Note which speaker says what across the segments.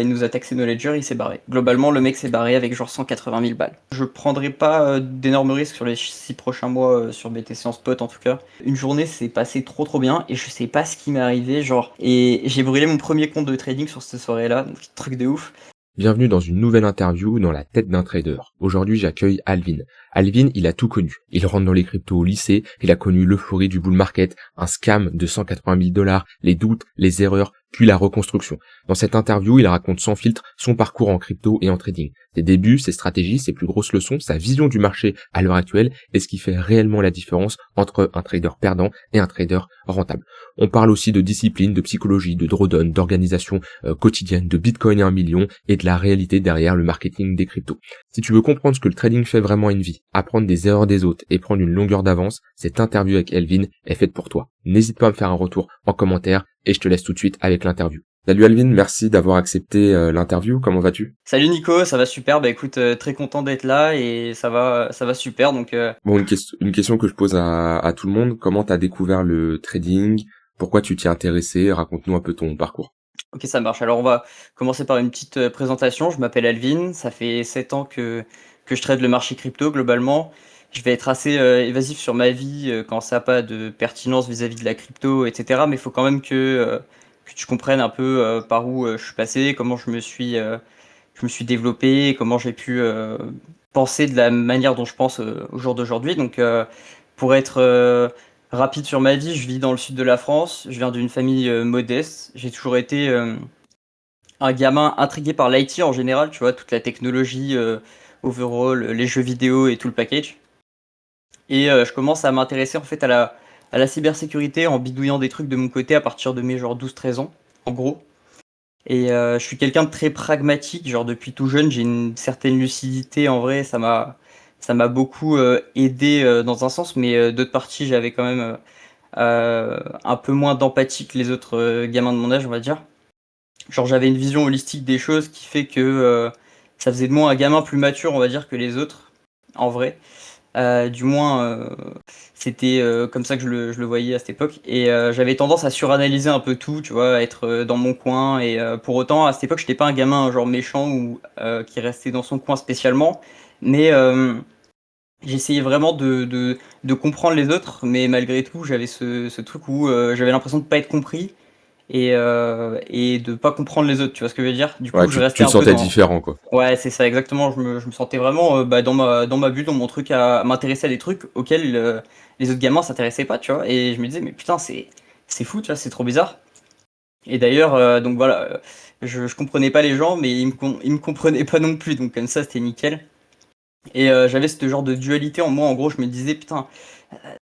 Speaker 1: Il nous a taxé nos ledgers, il s'est barré. Globalement, le mec s'est barré avec genre 180 000 balles. Je prendrai pas d'énormes risques sur les 6 prochains mois sur BTC en spot en tout cas. Une journée s'est passée trop bien et je sais pas ce qui m'est arrivé, genre. Et j'ai brûlé mon premier compte de trading sur cette soirée-là, donc truc de ouf.
Speaker 2: Bienvenue dans une nouvelle interview dans la tête d'un trader. Aujourd'hui, j'accueille Alvin. Alvin, il a tout connu. Il rentre dans les cryptos au lycée, il a connu l'euphorie du bull market, un scam de 180 000 $, les doutes, les erreurs, puis la reconstruction. Dans cette interview, il raconte sans filtre son parcours en crypto et en trading. Ses débuts, ses stratégies, ses plus grosses leçons, sa vision du marché à l'heure actuelle et ce qui fait réellement la différence entre un trader perdant et un trader rentable. On parle aussi de discipline, de psychologie, de drawdown, d'organisation quotidienne, de Bitcoin à 1 million et de la réalité derrière le marketing des cryptos. Si tu veux comprendre ce que le trading fait vraiment à une vie, apprendre des erreurs des autres et prendre une longueur d'avance, cette interview avec Alvin est faite pour toi. N'hésite pas à me faire un retour en commentaire et je te laisse tout de suite avec l'interview. Salut Alvin, merci d'avoir accepté l'interview, comment vas-tu?
Speaker 1: Salut Nico, ça va super, bah écoute, très content d'être là et ça va super donc
Speaker 2: Bon, une question que je pose à tout le monde, comment t'as découvert le trading? Pourquoi tu t'y es intéressé? Raconte-nous un peu ton parcours.
Speaker 1: ok, ça marche. Alors on va commencer par une petite présentation. Je m'appelle Alvin, ça fait 7 ans que je trade le marché crypto globalement. Je vais être assez évasif sur ma vie quand ça n'a pas de pertinence vis-à-vis de la crypto, etc. Mais il faut quand même que tu comprennes un peu par où je suis passé, comment je me suis développé, comment j'ai pu penser de la manière dont je pense au jour d'aujourd'hui. Donc pour être rapide sur ma vie, je vis dans le sud de la France, je viens d'une famille modeste, j'ai toujours été un gamin intrigué par l'IT en général, tu vois, toute la technologie overall, les jeux vidéo et tout le package. Et je commence à m'intéresser en fait à la cybersécurité en bidouillant des trucs de mon côté à partir de mes genre 12-13 ans, en gros. Et je suis quelqu'un de très pragmatique, genre depuis tout jeune, j'ai une certaine lucidité en vrai, ça m'a beaucoup aidé dans un sens, mais d'autre partie, j'avais quand même un peu moins d'empathie que les autres gamins de mon âge, on va dire. Genre j'avais une vision holistique des choses qui fait que ça faisait de moi un gamin plus mature, on va dire, que les autres, en vrai. Du moins, c'était comme ça que je le voyais à cette époque. Et j'avais tendance à suranalyser un peu tout, tu vois, à être dans mon coin. Et pour autant, à cette époque, j'étais pas un gamin genre méchant ou qui restait dans son coin spécialement. Mais j'essayais vraiment de comprendre les autres. Mais malgré tout, j'avais ce truc où j'avais l'impression de pas être compris et de pas comprendre les autres. Tu vois ce que je veux dire? Du
Speaker 2: Ouais,
Speaker 1: coup, je
Speaker 2: tu
Speaker 1: restais
Speaker 2: te
Speaker 1: un peu
Speaker 2: sentais
Speaker 1: dans.
Speaker 2: différent, quoi.
Speaker 1: Ouais, c'est ça, exactement. Je me sentais vraiment dans ma bulle, dans mon truc, à m'intéresser à des trucs auxquels les autres gamins s'intéressaient pas, tu vois. Et je me disais, mais putain, c'est fou, tu vois, c'est trop bizarre. Et d'ailleurs, donc voilà, je comprenais pas les gens, mais ils me comprenaient pas non plus, donc comme ça, c'était nickel. Et j'avais ce genre de dualité en moi, en gros, je me disais, putain,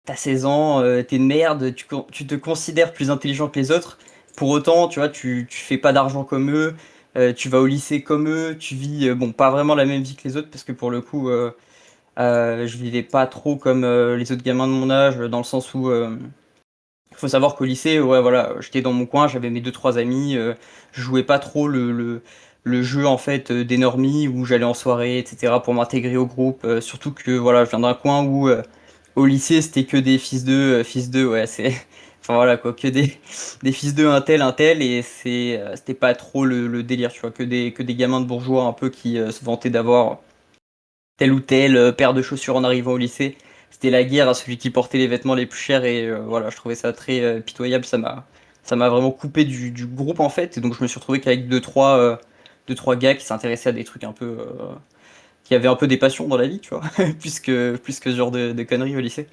Speaker 1: t'as 16 ans, t'es une merde, tu te considères plus intelligent que les autres. Pour autant, tu vois, tu fais pas d'argent comme eux, tu vas au lycée comme eux, tu vis, bon, pas vraiment la même vie que les autres, parce que pour le coup, je vivais pas trop comme les autres gamins de mon âge, dans le sens où, il faut savoir qu'au lycée, ouais, voilà, j'étais dans mon coin, j'avais mes deux trois amis, je jouais pas trop le jeu en fait des normies où j'allais en soirée, etc. pour m'intégrer au groupe. Surtout que voilà, je viens d'un coin où au lycée c'était que des fils d'eux, ouais, c'est, enfin voilà quoi, que des fils d'eux un tel, et c'était pas trop le délire, tu vois, que des gamins de bourgeois un peu qui se vantaient d'avoir telle ou telle paire de chaussures en arrivant au lycée. C'était la guerre à celui qui portait les vêtements les plus chers et voilà, je trouvais ça très pitoyable. Ça m'a vraiment coupé du groupe en fait. Et donc je me suis retrouvé qu'avec deux, trois gars qui s'intéressaient à des trucs un peu, qui avaient un peu des passions dans la vie, tu vois, plus que ce genre de conneries au lycée.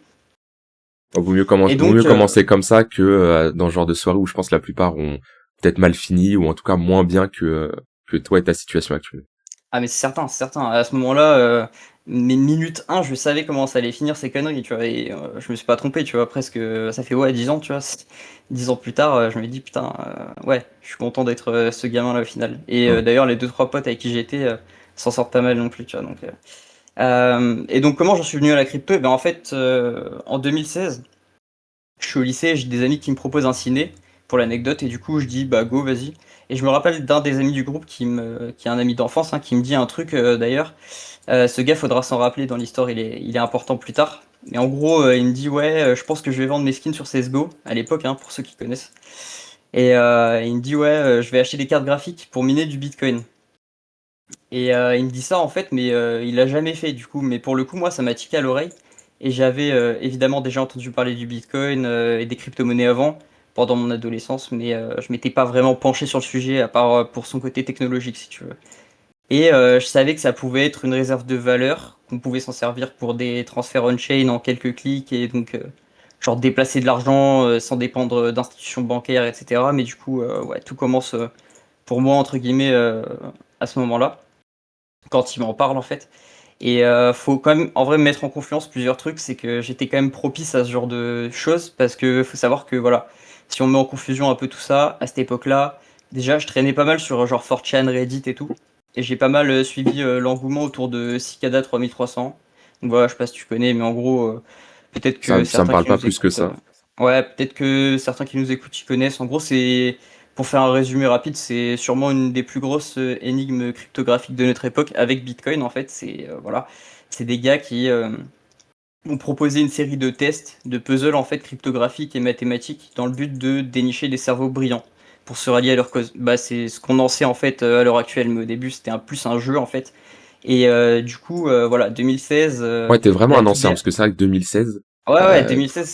Speaker 1: Et
Speaker 2: Vaut mieux
Speaker 1: donc,
Speaker 2: commencer comme ça que dans ce genre de soirée où je pense la plupart ont peut-être mal fini ou en tout cas moins bien que toi et ta situation actuelle.
Speaker 1: ah mais c'est certain, c'est certain. À ce moment-là, mes minutes 1, je savais comment ça allait finir ces conneries, tu vois. Et je me suis pas trompé, tu vois. Presque, ça fait ouais 10 ans, tu vois. 10 ans plus tard, je me dis putain, ouais, je suis content d'être ce gamin-là au final. Et
Speaker 2: Ouais.
Speaker 1: d'ailleurs, les deux trois potes avec qui j'étais s'en sortent pas mal non plus, tu vois. Et donc comment j'en suis venu à la crypto? Eh ben en fait, en 2016, je suis au lycée, j'ai des amis qui me proposent un ciné, pour l'anecdote, et du coup je dis bah go, vas-y. Et je me rappelle d'un des amis du groupe qui est un ami d'enfance, hein, qui me dit un truc d'ailleurs. Ce gars, faudra s'en rappeler dans l'histoire, il est important plus tard. Et en gros, il me dit ouais, je pense que je vais vendre mes skins sur CSGO, à l'époque, hein, pour ceux qui connaissent. Et il me dit ouais, je vais acheter des cartes graphiques pour miner du Bitcoin. Et il me dit ça en fait, mais il l'a jamais fait du coup. Mais pour le coup, moi, ça m'a tiqué à l'oreille. Et j'avais évidemment déjà entendu parler du Bitcoin et des crypto-monnaies avant, pendant mon adolescence, mais je m'étais pas vraiment penché sur le sujet, à part pour son côté technologique, si tu veux. Et je savais que ça pouvait être une réserve de valeur, qu'on pouvait s'en servir pour des transferts on-chain en quelques clics, et donc genre déplacer de l'argent sans dépendre d'institutions bancaires, etc. Mais du coup, ouais, tout commence pour moi, entre guillemets, à ce moment-là, quand il m'en parle en fait. Et faut quand même, en vrai, mettre en confiance plusieurs trucs, c'est que j'étais quand même propice à ce genre de choses, parce que faut savoir que voilà, si on met en confusion un peu tout ça, à cette époque-là, déjà je traînais pas mal sur genre 4chan, Reddit et tout, et j'ai pas mal suivi l'engouement autour de Cicada 3300. Donc voilà, je sais pas si tu connais, mais en gros, peut-être que
Speaker 2: Ça me
Speaker 1: certains
Speaker 2: parle
Speaker 1: qui
Speaker 2: pas
Speaker 1: nous
Speaker 2: plus que
Speaker 1: écoutent,
Speaker 2: ça.
Speaker 1: ouais, peut-être que certains qui nous écoutent y connaissent. En gros, c'est pour faire un résumé rapide, c'est sûrement une des plus grosses énigmes cryptographiques de notre époque avec Bitcoin en fait. C'est voilà, c'est des gars qui ont proposé une série de tests, de puzzles en fait cryptographiques et mathématiques dans le but de dénicher des cerveaux brillants pour se rallier à leur cause. Bah, c'est ce qu'on en sait en fait à l'heure actuelle, mais au début c'était plus un jeu en fait. Et du coup, voilà, 2016,
Speaker 2: Ouais, t'es vraiment
Speaker 1: la
Speaker 2: un
Speaker 1: toute
Speaker 2: ancien, parce que c'est vrai que 2016,
Speaker 1: Ouais, ouais,
Speaker 2: euh,
Speaker 1: 2016,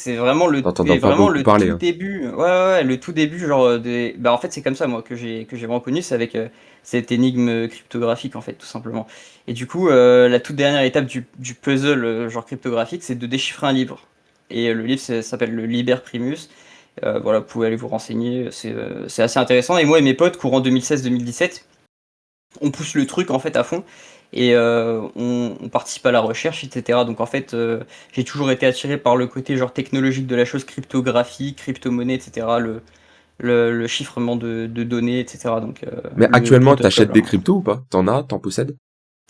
Speaker 2: t'entends
Speaker 1: c'est
Speaker 2: pas
Speaker 1: vraiment
Speaker 2: beaucoup
Speaker 1: le
Speaker 2: parler,
Speaker 1: tout
Speaker 2: hein.
Speaker 1: début. Ouais, ouais, ouais, le tout début, genre des. Bah, en fait, c'est comme ça, moi, que j'ai vraiment connu, c'est avec cette énigme cryptographique, en fait, tout simplement. Et du coup, la toute dernière étape du puzzle, genre cryptographique, c'est de déchiffrer un livre. Et le livre s'appelle le Liber Primus. Voilà, vous pouvez aller vous renseigner, c'est assez intéressant. Et moi et mes potes, courant 2016-2017, on pousse le truc en fait à fond et on participe à la recherche, etc. Donc en fait, j'ai toujours été attiré par le côté genre technologique de la chose, cryptographie, crypto-monnaie, etc. Le chiffrement de données, etc. Donc
Speaker 2: Mais
Speaker 1: le
Speaker 2: actuellement,
Speaker 1: protocole,
Speaker 2: t'achètes des
Speaker 1: hein.
Speaker 2: cryptos ou pas? T'en as? T'en possèdes?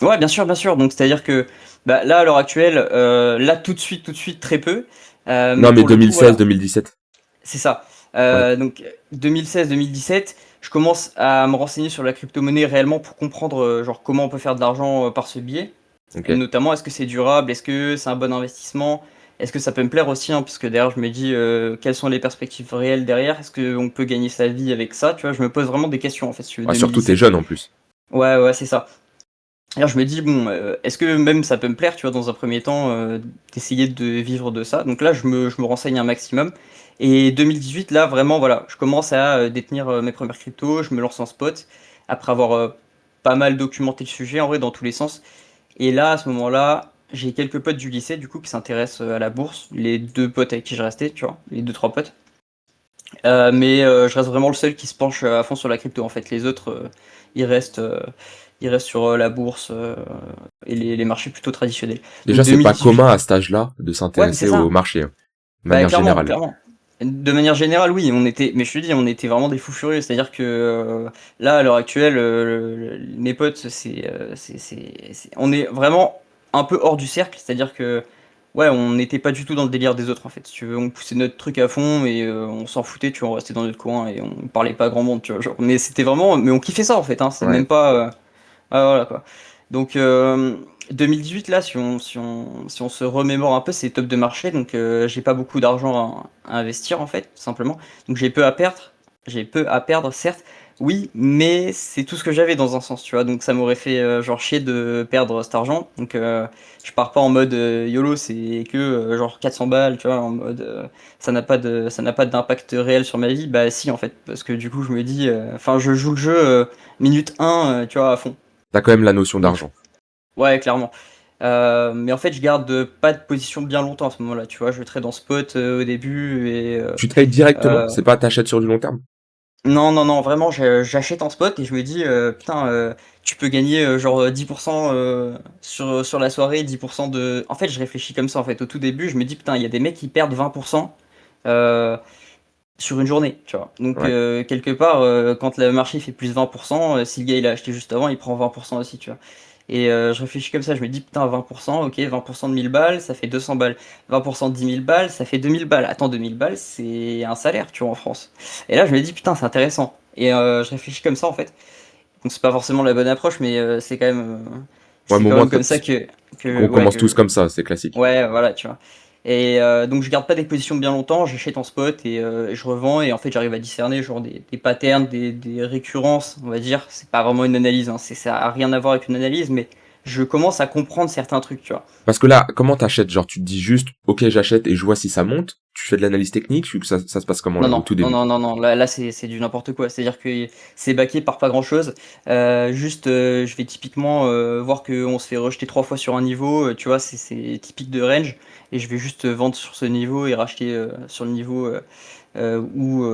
Speaker 1: Ouais, bien sûr, bien sûr. Donc c'est-à-dire que bah, là, à l'heure actuelle, là tout de suite, très peu. Mais
Speaker 2: Non, mais
Speaker 1: pour le coup,
Speaker 2: 2016,
Speaker 1: voilà.
Speaker 2: 2017.
Speaker 1: C'est ça.
Speaker 2: Ouais.
Speaker 1: Donc 2016-2017, je commence à me renseigner sur la crypto-monnaie réellement pour comprendre genre comment on peut faire de l'argent par ce biais.
Speaker 2: Ok.
Speaker 1: Et notamment, est-ce que c'est durable? Est-ce que c'est un bon investissement? Est-ce que ça peut me plaire aussi, hein, parce que derrière, je me dis quelles sont les perspectives réelles derrière? Est-ce qu'on peut gagner sa vie avec ça? Tu vois, je me pose vraiment des questions en fait sur
Speaker 2: Ouais, surtout t'es
Speaker 1: 2017.
Speaker 2: jeune en plus.
Speaker 1: Ouais, ouais, c'est ça. Alors je me dis, bon, est-ce que même ça peut me plaire, tu vois, dans un premier temps, d'essayer de vivre de ça. Donc là, je me renseigne un maximum. Et 2018, là, vraiment, voilà, je commence à détenir mes premières cryptos, je me lance en spot, après avoir pas mal documenté le sujet, en vrai, dans tous les sens. Et là, à ce moment-là, j'ai quelques potes du lycée, du coup, qui s'intéressent à la bourse, les deux potes avec qui je restais, tu vois, les deux, trois potes. Mais je reste vraiment le seul qui se penche à fond sur la crypto, en fait. Les autres, ils restent, euh, ils restent sur la bourse et les marchés plutôt traditionnels. Donc
Speaker 2: Déjà, c'est pas
Speaker 1: 2018,
Speaker 2: commun à cet âge-là de
Speaker 1: ouais, c'est
Speaker 2: s'intéresser au
Speaker 1: ça.
Speaker 2: marché, hein, de
Speaker 1: Bah
Speaker 2: manière
Speaker 1: clairement,
Speaker 2: générale.
Speaker 1: clairement. De manière générale, oui, mais je te dis, on était vraiment des fous furieux. C'est-à-dire que là, à l'heure actuelle, mes potes, on est vraiment un peu hors du cercle. C'est-à-dire que, ouais, on n'était pas du tout dans le délire des autres, en fait. Si tu veux, on poussait notre truc à fond et on s'en foutait, tu vois, on restait dans notre coin et on parlait pas à grand monde, tu vois. Genre, mais c'était vraiment, mais on kiffait ça, en fait, hein. C'est
Speaker 2: Ouais.
Speaker 1: même pas, ah, voilà quoi. Donc 2018 là, si on se remémore un peu, c'est top de marché, donc j'ai pas beaucoup d'argent à investir en fait, tout simplement. Donc j'ai peu à perdre, certes, oui, mais c'est tout ce que j'avais dans un sens, tu vois. Donc ça m'aurait fait genre chier de perdre cet argent. Donc je pars pas en mode YOLO, c'est que genre 400 balles, tu vois, en mode ça n'a pas d'impact réel sur ma vie. Bah si en fait, parce que du coup je me dis, enfin je joue le jeu minute 1, tu vois, à fond.
Speaker 2: T'as quand même la notion
Speaker 1: Mais
Speaker 2: d'argent.
Speaker 1: ouais, clairement. Mais en fait, je garde pas de position bien longtemps à ce moment-là. Tu vois, je trade en spot au début et
Speaker 2: Tu trades directement?
Speaker 1: euh,
Speaker 2: C'est pas t'achètes sur du long terme?
Speaker 1: non, non, non, vraiment, j'achète en spot et je me dis, putain, tu peux gagner genre 10% sur la soirée, 10% de. En fait, je réfléchis comme ça en fait. Au tout début, je me dis, putain, il y a des mecs qui perdent 20% euh, sur une journée, tu vois. Donc,
Speaker 2: Ouais.
Speaker 1: quelque part, quand le marché fait plus 20%, si le gars il a acheté juste avant, il prend 20% aussi, tu vois. Et je réfléchis comme ça, je me dis, putain, 20%, ok, 20% de 1000 balles, ça fait 200 balles. 20% de 10 000 balles, ça fait 2000 balles. Attends, 2000 balles, c'est un salaire, tu vois, en France. Et là, je me dis, putain, c'est intéressant. Et je réfléchis comme ça, en fait. Donc, c'est pas forcément la bonne approche, mais
Speaker 2: Ouais,
Speaker 1: c'est
Speaker 2: mais au
Speaker 1: quand
Speaker 2: moins,
Speaker 1: même comme ça que,
Speaker 2: on
Speaker 1: ouais,
Speaker 2: commence tous comme ça, c'est classique.
Speaker 1: ouais, voilà, tu vois. Et donc je garde pas des positions bien longtemps, j'achète en spot et je revends et en fait j'arrive à discerner genre des patterns, des récurrences, on va dire. C'est pas vraiment une analyse, hein, ça a rien à voir avec une analyse, mais je commence à comprendre certains trucs, tu vois.
Speaker 2: Parce que là, comment t'achètes? Genre, tu te dis juste, ok, j'achète et je vois si ça monte. Tu fais de l'analyse technique, ça se passe comment
Speaker 1: Non,
Speaker 2: là, au
Speaker 1: non,
Speaker 2: tout
Speaker 1: non,
Speaker 2: début?
Speaker 1: non, non, non, là c'est du n'importe quoi. C'est-à-dire que c'est baqué par pas grand-chose. Juste, je vais typiquement voir qu'on se fait rejeter 3 fois sur un niveau, tu vois, c'est typique de range, et je vais juste vendre sur ce niveau et racheter sur le niveau où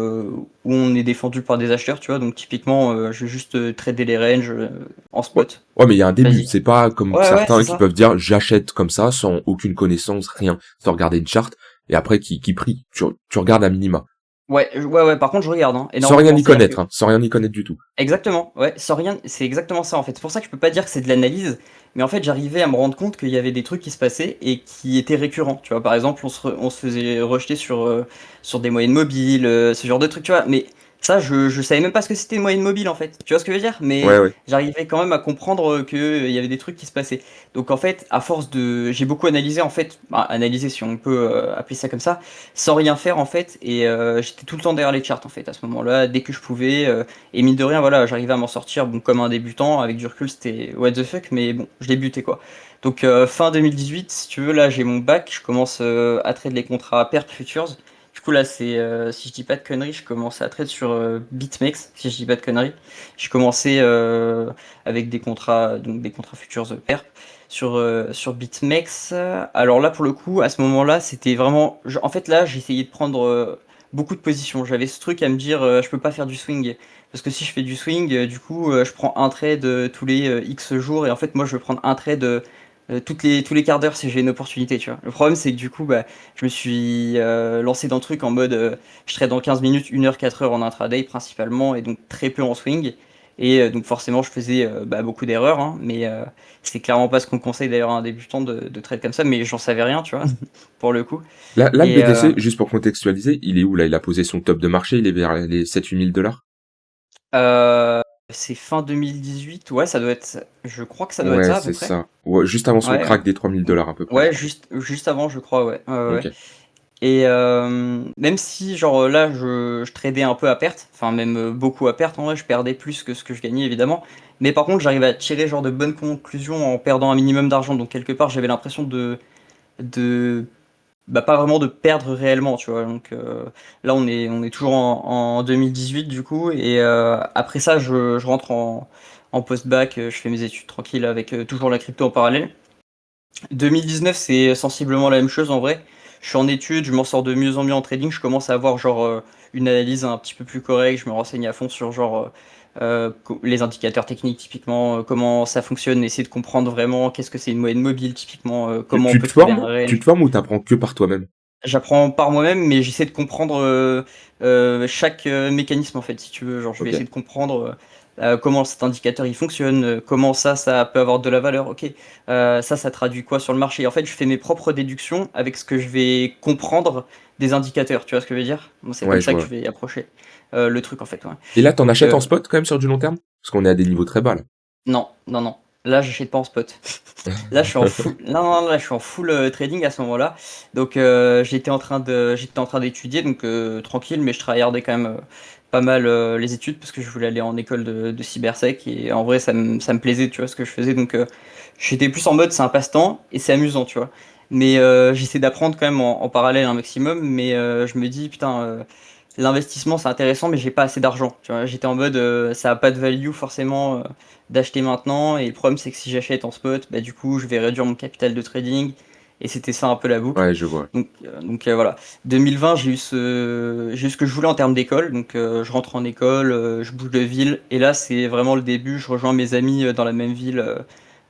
Speaker 1: on est défendu par des acheteurs, tu vois. Donc typiquement, je vais juste trader les ranges en
Speaker 2: Ouais.
Speaker 1: spot.
Speaker 2: Ouais, mais il y a un début.
Speaker 1: Basique.
Speaker 2: C'est pas comme
Speaker 1: Ouais, ouais, c'est
Speaker 2: certains qui
Speaker 1: ça.
Speaker 2: peuvent dire, j'achète comme ça, sans aucune connaissance, rien, sans regarder une charte, et après qui prie. Tu regardes à minima.
Speaker 1: Ouais, ouais, ouais, par contre, je regarde, hein,
Speaker 2: Sans rien
Speaker 1: énormément.
Speaker 2: y
Speaker 1: C'est-à-dire que
Speaker 2: connaître, hein, sans rien y connaître du tout.
Speaker 1: exactement, ouais, sans rien, c'est exactement ça en fait. C'est pour ça que je peux pas dire que c'est de l'analyse, mais en fait j'arrivais à me rendre compte qu'il y avait des trucs qui se passaient et qui étaient récurrents. Tu vois, par exemple, on se faisait rejeter sur des moyennes mobiles, ce genre de trucs, tu vois. Mais ça, je savais même pas ce que c'était une moyenne mobile en fait. Tu vois ce que je veux dire?
Speaker 2: Ouais,
Speaker 1: Mais
Speaker 2: ouais.
Speaker 1: j'arrivais quand même à comprendre que il y avait des trucs qui se passaient. Donc en fait, à force de, j'ai beaucoup analysé en fait, bah, analysé si on peut appeler ça comme ça, sans rien faire en fait, et j'étais tout le temps derrière les charts en fait à ce moment-là, dès que je pouvais. Et mine de rien, voilà, j'arrivais à m'en sortir bon, comme un débutant. Avec du recul, c'était what the fuck, mais bon, je débutais quoi. Donc fin 2018, si tu veux, là j'ai mon bac, je commence à trade les contrats perp futures. Du coup là c'est, si je dis pas de conneries, je commence à trade sur BitMEX, si je dis pas de conneries. J'ai commencé avec des contrats, donc des contrats futures perp sur BitMEX. Alors là pour le coup, à ce moment-là, c'était vraiment, en fait là j'ai essayé de prendre beaucoup de positions. J'avais ce truc à me dire, je peux pas faire du swing. Parce que si je fais du swing, du coup, je prends un trade tous les X jours. Et en fait, moi, je veux prendre un trade tous les quarts d'heure si j'ai une opportunité, tu vois. Le problème, c'est que du coup, bah, je me suis lancé dans le truc en mode, je trade dans 15 minutes, 1 heure, 4 heures en intraday principalement, et donc très peu en swing. Et donc forcément, je faisais bah, beaucoup d'erreurs, hein, mais c'est clairement pas ce qu'on conseille d'ailleurs à un débutant de trade comme ça, mais j'en savais rien, tu vois, pour le coup.
Speaker 2: Là, le
Speaker 1: Et
Speaker 2: BTC, juste pour contextualiser, il est où là? Il a posé son top de marché, il est vers les 7-8 000 $.
Speaker 1: Euh, c'est fin 2018, ouais, ça doit être, je crois que ça doit être
Speaker 2: Ouais,
Speaker 1: ça à peu
Speaker 2: c'est
Speaker 1: près.
Speaker 2: ça. Ouais, juste avant son
Speaker 1: Ouais,
Speaker 2: crack des 3 000 $ à peu près.
Speaker 1: ouais, juste avant, je crois, ouais. Ouais, ouais,
Speaker 2: Ok.
Speaker 1: ouais. Et même si, genre là, je tradais un peu à perte, enfin même beaucoup à perte, en vrai, je perdais plus que ce que je gagnais évidemment. Mais par contre, j'arrivais à tirer genre de bonnes conclusions en perdant un minimum d'argent. Donc quelque part, j'avais l'impression de bah, pas vraiment de perdre réellement, tu vois. Donc là, on est toujours en 2018 du coup. Et après ça, je rentre en post-bac, je fais mes études tranquilles avec toujours la crypto en parallèle. 2019, c'est sensiblement la même chose en vrai. Je suis en études, je m'en sors de mieux en mieux en trading. Je commence à avoir genre une analyse un petit peu plus correcte. Je me renseigne à fond sur genre les indicateurs techniques, typiquement, comment ça fonctionne, essayer de comprendre vraiment qu'est-ce que c'est une moyenne mobile, typiquement,
Speaker 2: Tu,
Speaker 1: comment on
Speaker 2: tu
Speaker 1: peut
Speaker 2: te
Speaker 1: trader un
Speaker 2: formes? Tu
Speaker 1: range.
Speaker 2: te formes ou t'apprends que par toi-même?
Speaker 1: J'apprends par moi-même, mais j'essaie de comprendre chaque mécanisme en fait, si tu veux. Genre, je vais
Speaker 2: Ok.
Speaker 1: essayer de comprendre comment cet indicateur il fonctionne, comment ça peut avoir de la valeur. Ok, ça traduit quoi sur le marché? En fait, je fais mes propres déductions avec ce que je vais comprendre des indicateurs. Tu vois ce que je veux dire? Bon, c'est
Speaker 2: Ouais,
Speaker 1: comme
Speaker 2: je
Speaker 1: ça que
Speaker 2: vois.
Speaker 1: je vais approcher le truc en fait. Ouais.
Speaker 2: Et là, t'en
Speaker 1: Donc,
Speaker 2: achètes en spot quand même sur du long terme? Parce qu'on est à des niveaux très bas là.
Speaker 1: non, non, non. Là, j'achète pas en spot. Là, je suis en full. Non, non, là, je suis en full trading à ce moment-là. Donc, j'étais en train d'étudier, donc tranquille, mais je travaillais quand même pas mal les études parce que je voulais aller en école de cybersec et en vrai, ça me plaisait, tu vois, ce que je faisais. Donc, j'étais plus en mode, c'est un passe-temps et c'est amusant, tu vois. Mais j'essaie d'apprendre quand même en parallèle un maximum, mais je me dis, putain, l'investissement c'est intéressant, mais j'ai pas assez d'argent. Tu vois, j'étais en mode, ça a pas de value forcément d'acheter maintenant. Et le problème, c'est que si j'achète en spot, bah, du coup, je vais réduire mon capital de trading. Et c'était ça un peu la boucle.
Speaker 2: Ouais, je vois.
Speaker 1: Donc voilà. 2020, j'ai eu ce que je voulais en termes d'école. Donc je rentre en école, je bouge de ville. Et là, c'est vraiment le début. Je rejoins mes amis dans la même ville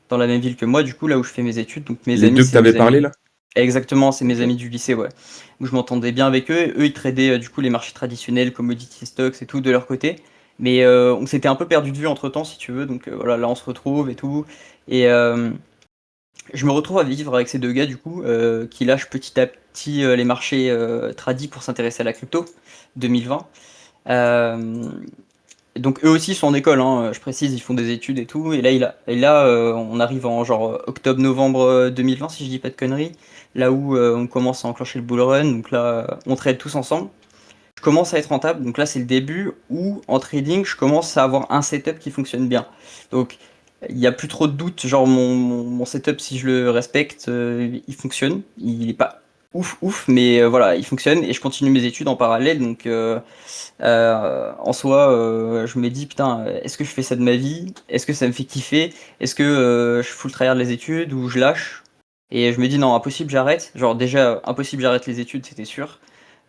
Speaker 1: que moi, du coup, là où je fais mes études. Donc mes
Speaker 2: Les
Speaker 1: amis,
Speaker 2: deux que
Speaker 1: c'est
Speaker 2: t'avais
Speaker 1: mes
Speaker 2: parlé
Speaker 1: amis.
Speaker 2: là?
Speaker 1: Exactement, c'est mes
Speaker 2: Ok.
Speaker 1: amis du lycée, ouais. Où je m'entendais bien avec eux. Eux, ils tradaient du coup les marchés traditionnels, commodities, stocks et tout de leur côté. Mais on s'était un peu perdu de vue entre temps, si tu veux. Donc voilà, là on se retrouve et tout. Et je me retrouve à vivre avec ces deux gars, du coup, qui lâchent petit à petit les marchés tradis pour s'intéresser à la crypto, 2020. Euh, donc eux aussi sont en école, hein, je précise, ils font des études et tout. Et là, on arrive en genre octobre-novembre 2020, si je dis pas de conneries, là où on commence à enclencher le bull run. Donc là, on trade tous ensemble. Je commence à être rentable. Donc là, c'est le début où en trading, je commence à avoir un setup qui fonctionne bien. Donc il n'y a plus trop de doute. Genre mon setup, si je le respecte, il fonctionne. Il est pas ouf ouf, mais voilà, il fonctionne et je continue mes études en parallèle. Donc en soi, je me dis putain, est-ce que je fais ça de ma vie? Est-ce que ça me fait kiffer? Est-ce que je full tryhard les études ou je lâche? Et je me dis non, impossible, j'arrête. Genre déjà, impossible, j'arrête les études, c'était sûr.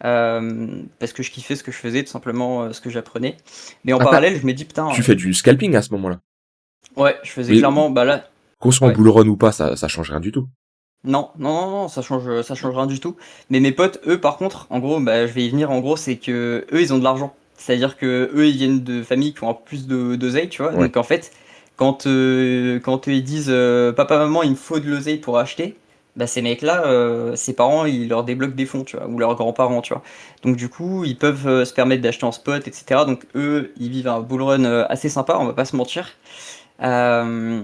Speaker 1: Parce que je kiffais ce que je faisais, tout simplement ce que j'apprenais. Mais en
Speaker 2: Attends,
Speaker 1: parallèle, je me dis putain,
Speaker 2: tu fais du scalping à ce moment-là.
Speaker 1: ouais, je faisais
Speaker 2: Mais
Speaker 1: clairement, bah là,
Speaker 2: qu'on soit en
Speaker 1: ouais.
Speaker 2: bull run ou pas, ça change rien du tout.
Speaker 1: Non, non, non, non, ça change rien du tout. Mais mes potes, eux, par contre, en gros, bah, je vais y venir. En gros, c'est que eux, ils ont de l'argent. C'est-à-dire que eux, ils viennent de familles qui ont un peu plus d'oseille, tu vois.
Speaker 2: Ouais.
Speaker 1: Donc en fait, quand eux, ils disent papa, maman, il me faut de l'oseille pour acheter, bah ces mecs-là, ses parents, ils leur débloquent des fonds, tu vois, ou leurs grands-parents, tu vois. Donc du coup, ils peuvent se permettre d'acheter en spot, etc. Donc eux, ils vivent un bull run assez sympa, on va pas se mentir. Euh,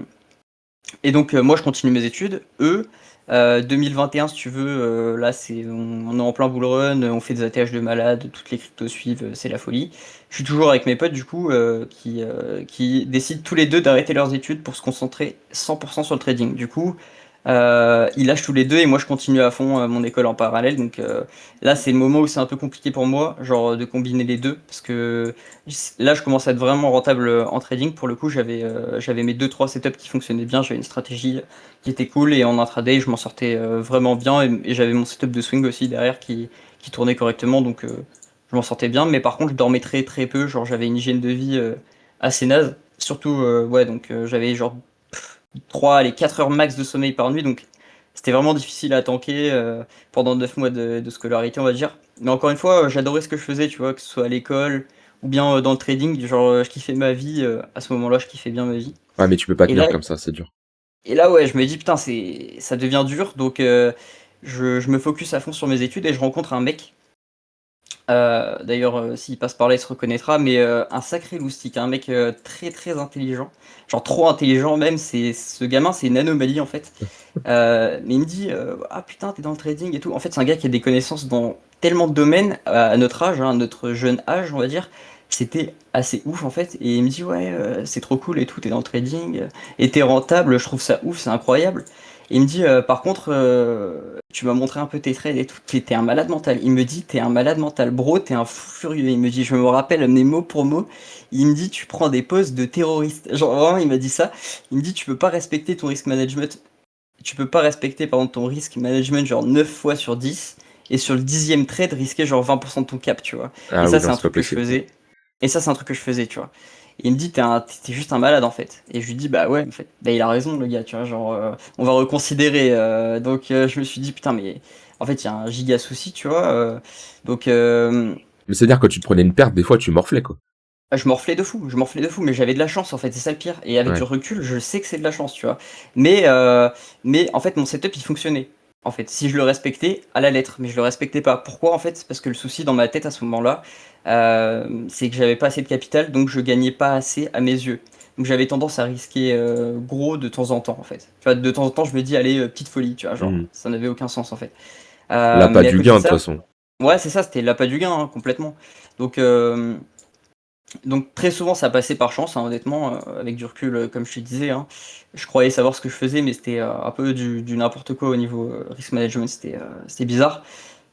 Speaker 1: et donc, moi, je continue mes études. Eux, 2021, si tu veux, là, on est en plein bull run, on fait des ATH de malade, toutes les cryptos suivent, c'est la folie. Je suis toujours avec mes potes, du coup, qui décident tous les deux d'arrêter leurs études pour se concentrer 100% sur le trading. Du coup, ils lâchent tous les deux et moi, je continue à fond mon école en parallèle. Donc là, c'est le moment où c'est un peu compliqué pour moi, genre de combiner les deux, parce que là, je commence à être vraiment rentable en trading. Pour le coup, j'avais mes deux trois setups qui fonctionnaient bien. J'avais une stratégie qui était cool et en intraday, je m'en sortais vraiment bien. Et j'avais mon setup de swing aussi derrière qui tournait correctement. Donc, je m'en sortais bien. Mais par contre, je dormais très très peu. Genre, j'avais une hygiène de vie assez naze. Surtout, ouais, donc j'avais genre 3 allez, 4 heures max de sommeil par nuit. Donc, c'était vraiment difficile à tanker pendant 9 mois de scolarité, on va dire. Mais encore une fois, j'adorais ce que je faisais, tu vois, que ce soit à l'école ou bien dans le trading. Genre, je kiffais ma vie. À ce moment-là, je kiffais bien ma vie.
Speaker 2: Ouais, mais tu peux pas
Speaker 1: Et
Speaker 2: tenir
Speaker 1: là,
Speaker 2: comme ça, c'est dur.
Speaker 1: et là ouais, je me dis, putain, ça devient dur. Donc, je me focus à fond sur mes études et je rencontre un mec. D'ailleurs, s'il passe par là, il se reconnaîtra, mais un sacré loustic, un mec très très intelligent, genre trop intelligent même. Ce gamin, c'est une anomalie en fait. Mais il me dit ah putain, t'es dans le trading et tout. En fait, c'est un gars qui a des connaissances dans tellement de domaines à notre âge, hein, à notre jeune âge, on va dire. C'était assez ouf en fait. Et il me dit ouais, c'est trop cool et tout, t'es dans le trading et t'es rentable, je trouve ça ouf, c'est incroyable. Et il me dit par contre, tu m'as montré un peu tes trades et tout, t'es un malade mental. Il me dit t'es un malade mental, bro, t'es un fou furieux. Il me dit, je me rappelle mes mot pour mot. Il me dit tu prends des poses de terroriste. Genre vraiment, il m'a dit ça. Il me dit tu peux pas respecter ton risk management, tu peux pas respecter par exemple ton risk management genre 9 fois sur 10 et sur le dixième trade risquer genre 20% de ton cap, tu vois. Et
Speaker 2: Ah oui,
Speaker 1: ça
Speaker 2: non,
Speaker 1: c'est un
Speaker 2: c'est pas
Speaker 1: truc que je
Speaker 2: possible.
Speaker 1: faisais. Et ça c'est un truc que je faisais, tu vois. Et il me dit t'es juste un malade en fait. Et je lui dis bah ouais en fait. Bah il a raison le gars, tu vois, genre on va reconsidérer. Donc je me suis dit putain mais en fait il y a un giga souci, tu vois. Donc
Speaker 2: Mais c'est-à-dire que tu te prenais une perte, des fois, tu morflais, quoi.
Speaker 1: je morflais de fou, mais j'avais de la chance en fait, c'est ça le pire. Et avec du
Speaker 2: Ouais.
Speaker 1: recul, je sais que c'est de la chance, tu vois. Mais en fait, mon setup il fonctionnait. En fait, si je le respectais à la lettre, mais je le respectais pas. Pourquoi en fait? Parce que le souci dans ma tête à ce moment-là, c'est que j'avais pas assez de capital, donc je gagnais pas assez à mes yeux. Donc j'avais tendance à risquer gros de temps en temps en fait. Tu vois, de temps en temps, je me dis allez petite folie, tu vois, genre
Speaker 2: Mhm.
Speaker 1: ça n'avait aucun sens en fait.
Speaker 2: L'appât
Speaker 1: Mais à
Speaker 2: du
Speaker 1: côté
Speaker 2: gain,
Speaker 1: de
Speaker 2: de toute
Speaker 1: ça,
Speaker 2: façon.
Speaker 1: ouais, c'est ça, c'était l'appât du gain hein, complètement. Donc donc très souvent ça passait par chance, hein, honnêtement, avec du recul, comme je te disais, hein. Je croyais savoir ce que je faisais, mais c'était un peu du n'importe quoi au niveau risk management, c'était bizarre.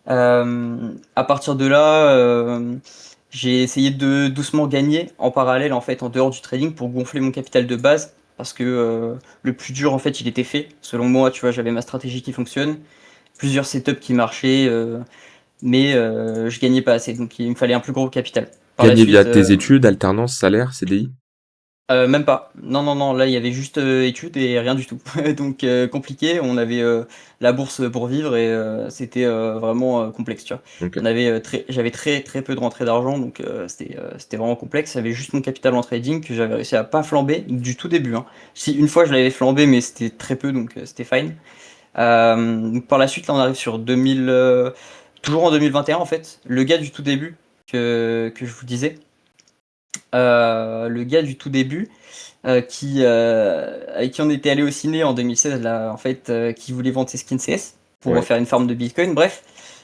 Speaker 1: À partir de là, j'ai essayé de doucement gagner en parallèle, en fait, en dehors du trading pour gonfler mon capital de base, parce que le plus dur, en fait, il était fait. Selon moi, tu vois, j'avais ma stratégie qui fonctionne, plusieurs setups qui marchaient, mais je gagnais pas assez, donc il me fallait un plus gros capital. Par la
Speaker 2: Gagner via
Speaker 1: suite,
Speaker 2: tes études, alternance, salaire, CDI?
Speaker 1: même pas. Non, non, non, là il y avait juste études et rien du tout. Donc compliqué, on avait la bourse pour vivre et c'était vraiment complexe, tu vois.
Speaker 2: Ok.
Speaker 1: J'avais très très peu de rentrée d'argent, donc c'était vraiment complexe. J'avais juste mon capital en trading que j'avais réussi à pas flamber du tout début, hein. Si une fois je l'avais flambé, mais c'était très peu, donc c'était fine. Donc, par la suite, là on arrive sur 2000, toujours en 2021 en fait. Le gars du tout début que je vous disais. le gars du tout début, avec qui on était allé au ciné en 2016, là, en fait, qui voulait vendre ses skins CS pour
Speaker 2: Ouais.
Speaker 1: faire une farm de Bitcoin. Bref,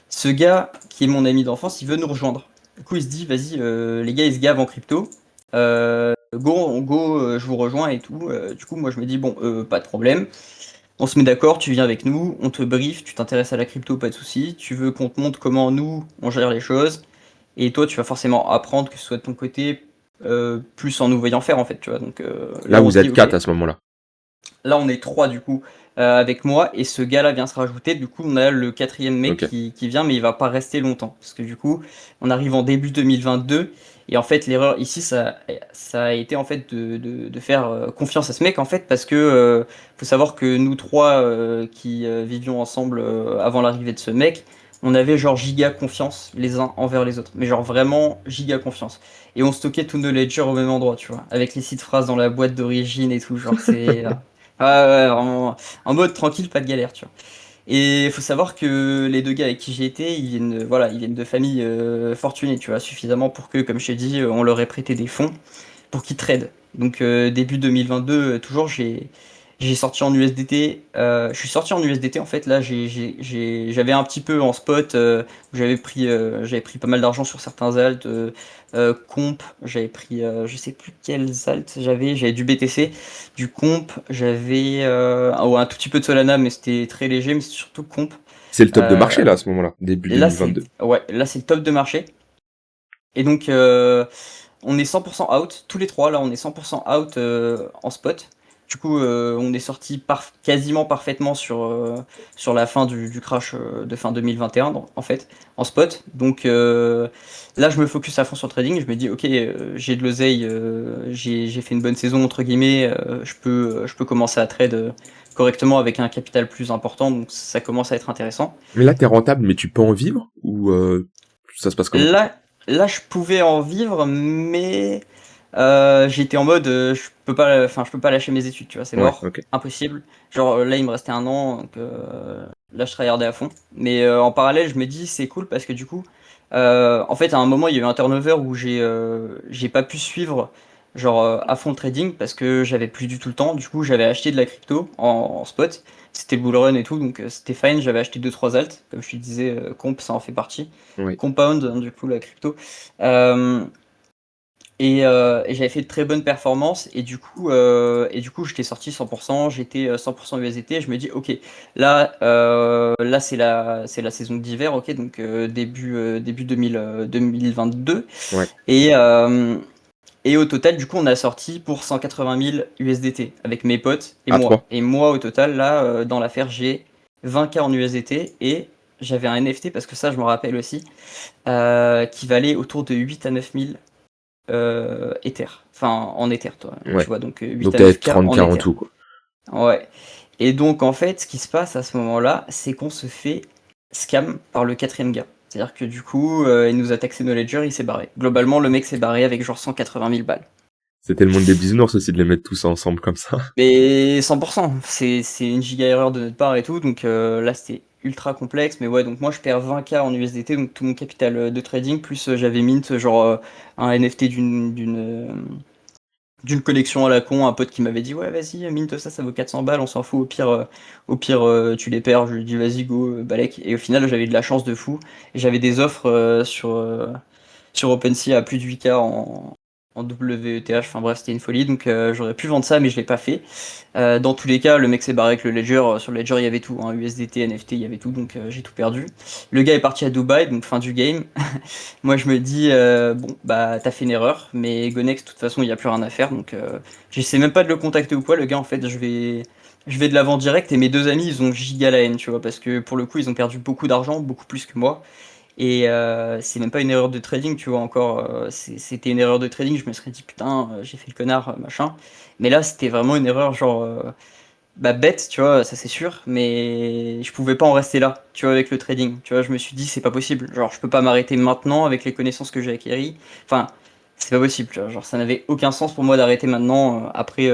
Speaker 1: ce gars, qui est mon ami d'enfance, il veut nous rejoindre. Du coup, il se dit, vas-y, les gars, ils se gavent en crypto. Go, je vous rejoins et tout. Du coup, moi, je me dis, bon, pas de problème. On se met d'accord, tu viens avec nous, on te brief, tu t'intéresses à la crypto, pas de souci. Tu veux qu'on te montre comment nous, on gère les choses. Et toi, tu vas forcément apprendre, que ce soit de ton côté, plus en nous voyant faire, en fait, tu vois. Donc
Speaker 2: Là,
Speaker 1: là, on
Speaker 2: vous
Speaker 1: se dit,
Speaker 2: êtes
Speaker 1: ok,
Speaker 2: 4 à ce moment-là.
Speaker 1: là, on est trois, du coup, avec moi, et ce gars-là vient se rajouter. Du coup, on a le quatrième mec
Speaker 2: Ok.
Speaker 1: qui vient, mais il va pas rester longtemps. Parce que du coup, on arrive en début 2022, et en fait, l'erreur ici, ça a été, en fait, de faire confiance à ce mec, en fait, parce que faut savoir que nous trois qui vivions ensemble avant l'arrivée de ce mec, on avait genre giga confiance les uns envers les autres. Mais genre vraiment giga confiance. Et on stockait tous nos ledgers au même endroit, tu vois. Avec les sites phrases dans la boîte d'origine et tout. Genre, c'est. Ah ouais, vraiment. En mode tranquille, pas de galère, tu vois. Et il faut savoir que les deux gars avec qui j'ai été, ils viennent, voilà, ils viennent de familles fortunées, tu vois, suffisamment pour que, comme je t'ai dit, on leur ait prêté des fonds pour qu'ils trade. Donc début 2022, toujours j'ai sorti en USDT. Je suis sorti en USDT en fait. Là, j'avais un petit peu en spot. Où j'avais pris pas mal d'argent sur certains alts. Comp, j'avais pris, je sais plus quels alts j'avais. J'avais du BTC, du comp. J'avais un tout petit peu de Solana, mais c'était très léger. Mais c'est surtout comp.
Speaker 2: C'est le top de
Speaker 1: Euh,
Speaker 2: marché, là, à ce moment-là, début
Speaker 1: là,
Speaker 2: 2022.
Speaker 1: là c'est le top de marché. Et donc on est 100% out, tous les trois, là on est 100% out en spot. Du coup, on est sorti quasiment parfaitement sur la fin du crash de fin 2021, en fait, en spot. Donc là, je me focus à fond sur le trading. Je me dis, ok, j'ai de l'oseille, j'ai fait une bonne saison, entre guillemets, je peux commencer à trade correctement avec un capital plus important. Donc ça commence à être intéressant.
Speaker 2: Mais là, t'es rentable, mais tu peux en vivre ou ça se passe comment?
Speaker 1: Là, là, je pouvais en vivre, mais j'étais en mode, je peux pas lâcher mes études, tu vois, c'est
Speaker 2: Ouais,
Speaker 1: mort,
Speaker 2: ok.
Speaker 1: impossible. Genre là, il me restait un an, donc là, je tryhardais à fond. Mais en parallèle, je me dis, c'est cool parce que du coup, en fait, à un moment, il y a eu un turnover où j'ai pas pu suivre genre à fond le trading parce que j'avais plus du tout le temps. Du coup, j'avais acheté de la crypto en spot. C'était le bull run et tout, donc c'était fine. J'avais acheté deux trois alts, comme je te disais, comp, ça en fait partie.
Speaker 2: Oui.
Speaker 1: Compound, hein, du coup, la crypto. Euh, et j'avais fait de très bonnes performances et du coup j'étais sorti 100%, j'étais 100% USDT. Je me dis ok, là c'est la saison d'hiver, ok, donc début 2022
Speaker 2: Ouais.
Speaker 1: et euh, et au total du coup on a sorti pour 180 000 USDT avec mes potes et
Speaker 2: À
Speaker 1: moi.
Speaker 2: 3.
Speaker 1: Et moi au total là dans l'affaire j'ai 20K en USDT et j'avais un NFT parce que ça je me rappelle aussi qui valait autour de 8 à 9 000 Ether. Enfin, en Ether, toi. Tu
Speaker 2: Ouais.
Speaker 1: vois, donc 8
Speaker 2: Donc
Speaker 1: à
Speaker 2: t'as
Speaker 1: 9K en
Speaker 2: 30K en
Speaker 1: Ether.
Speaker 2: tout, quoi.
Speaker 1: Ouais. Et donc, en fait, ce qui se passe à ce moment-là, c'est qu'on se fait scam par le quatrième gars. C'est-à-dire que du coup, il nous a taxé nos ledgers, il s'est barré. Globalement, le mec s'est barré avec genre 180 000 balles.
Speaker 2: C'était le monde des bisounours aussi de les mettre tous ensemble comme ça.
Speaker 1: Mais 100%, c'est une giga erreur de notre part et tout, donc là c'était ultra complexe, mais ouais, donc moi je perds 20K en USDT, donc tout mon capital de trading, plus j'avais mint genre un NFT d'une collection à la con, un pote qui m'avait dit ouais vas-y mine ça, ça vaut 400 balles, on s'en fout, au pire tu les perds, je lui dis vas-y go balek, et au final j'avais de la chance de fou, et j'avais des offres sur OpenSea à plus de 8K en WETH, enfin bref c'était une folie, donc j'aurais pu vendre ça mais je l'ai pas fait. Dans tous les cas le mec s'est barré avec le Ledger, sur le Ledger il y avait tout, hein, USDT, NFT, il y avait tout, donc j'ai tout perdu. Le gars est parti à Dubaï, donc fin du game. Moi, je me dis, bon, bah, t'as fait une erreur, mais Gonex, de toute façon, il n'y a plus rien à faire. Donc, j'essaie même pas de le contacter ou quoi. Le gars, en fait, je vais de l'avant direct. Et mes deux amis, ils ont giga la haine, tu vois, parce que pour le coup, ils ont perdu beaucoup d'argent, beaucoup plus que moi. Et c'est même pas une erreur de trading, tu vois, encore. C'était une erreur de trading. Je me serais dit, putain, j'ai fait le connard, machin. Mais là, c'était vraiment une erreur, genre. Bah bête, tu vois, ça c'est sûr, mais je pouvais pas en rester là, tu vois, avec le trading. Tu vois, je me suis dit, c'est pas possible. Genre, je peux pas m'arrêter maintenant avec les connaissances que j'ai acquéries. Enfin, c'est pas possible, tu vois. Genre, ça n'avait aucun sens pour moi d'arrêter maintenant, après,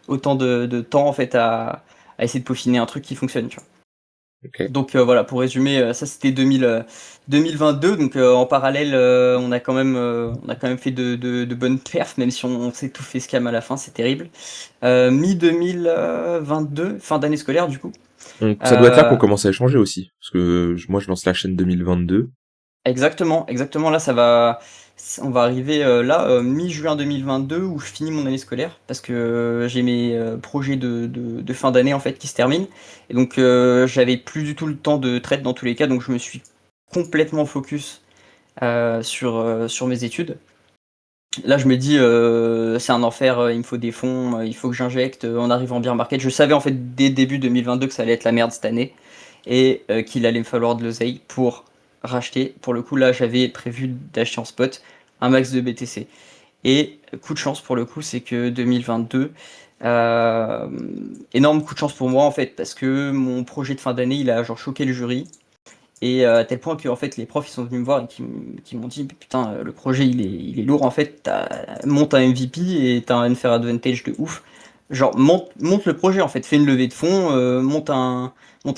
Speaker 1: autant de temps, en fait, à essayer de peaufiner un truc qui fonctionne, tu vois.
Speaker 2: Ok.
Speaker 1: Donc voilà, pour résumer, ça c'était 2022. Donc en parallèle, on a quand même fait de bonnes perfs, même si on s'est tout fait scam à la fin, c'est terrible. Mi-2022, fin d'année scolaire du coup.
Speaker 2: Donc ça doit être là qu'on
Speaker 1: Euh,
Speaker 2: commence à échanger aussi, parce que moi je lance la chaîne 2022.
Speaker 1: Exactement, exactement. Là, on va arriver là, mi-juin 2022, où je finis mon année scolaire, parce que j'ai mes projets de fin d'année en fait qui se terminent. Et donc, j'avais plus du tout le temps de trade dans tous les cas, donc je me suis complètement focus sur mes études. Là, je me dis, c'est un enfer, il me faut des fonds, il faut que j'injecte en arrivant en bear market. Je savais en fait dès début 2022 que ça allait être la merde cette année et qu'il allait me falloir de l'oseille pour racheter. Pour le coup, là, j'avais prévu d'acheter en spot un max de BTC. Et coup de chance pour le coup, c'est que 2022, euh, énorme coup de chance pour moi en fait, parce que mon projet de fin d'année, il a genre choqué le jury. Et à tel point que en fait, les profs ils sont venus me voir et qui m'ont dit putain, le projet il est lourd en fait, monte un MVP et t'as un unfair advantage de ouf. Genre monte le projet en fait, fais une levée de fonds, monte un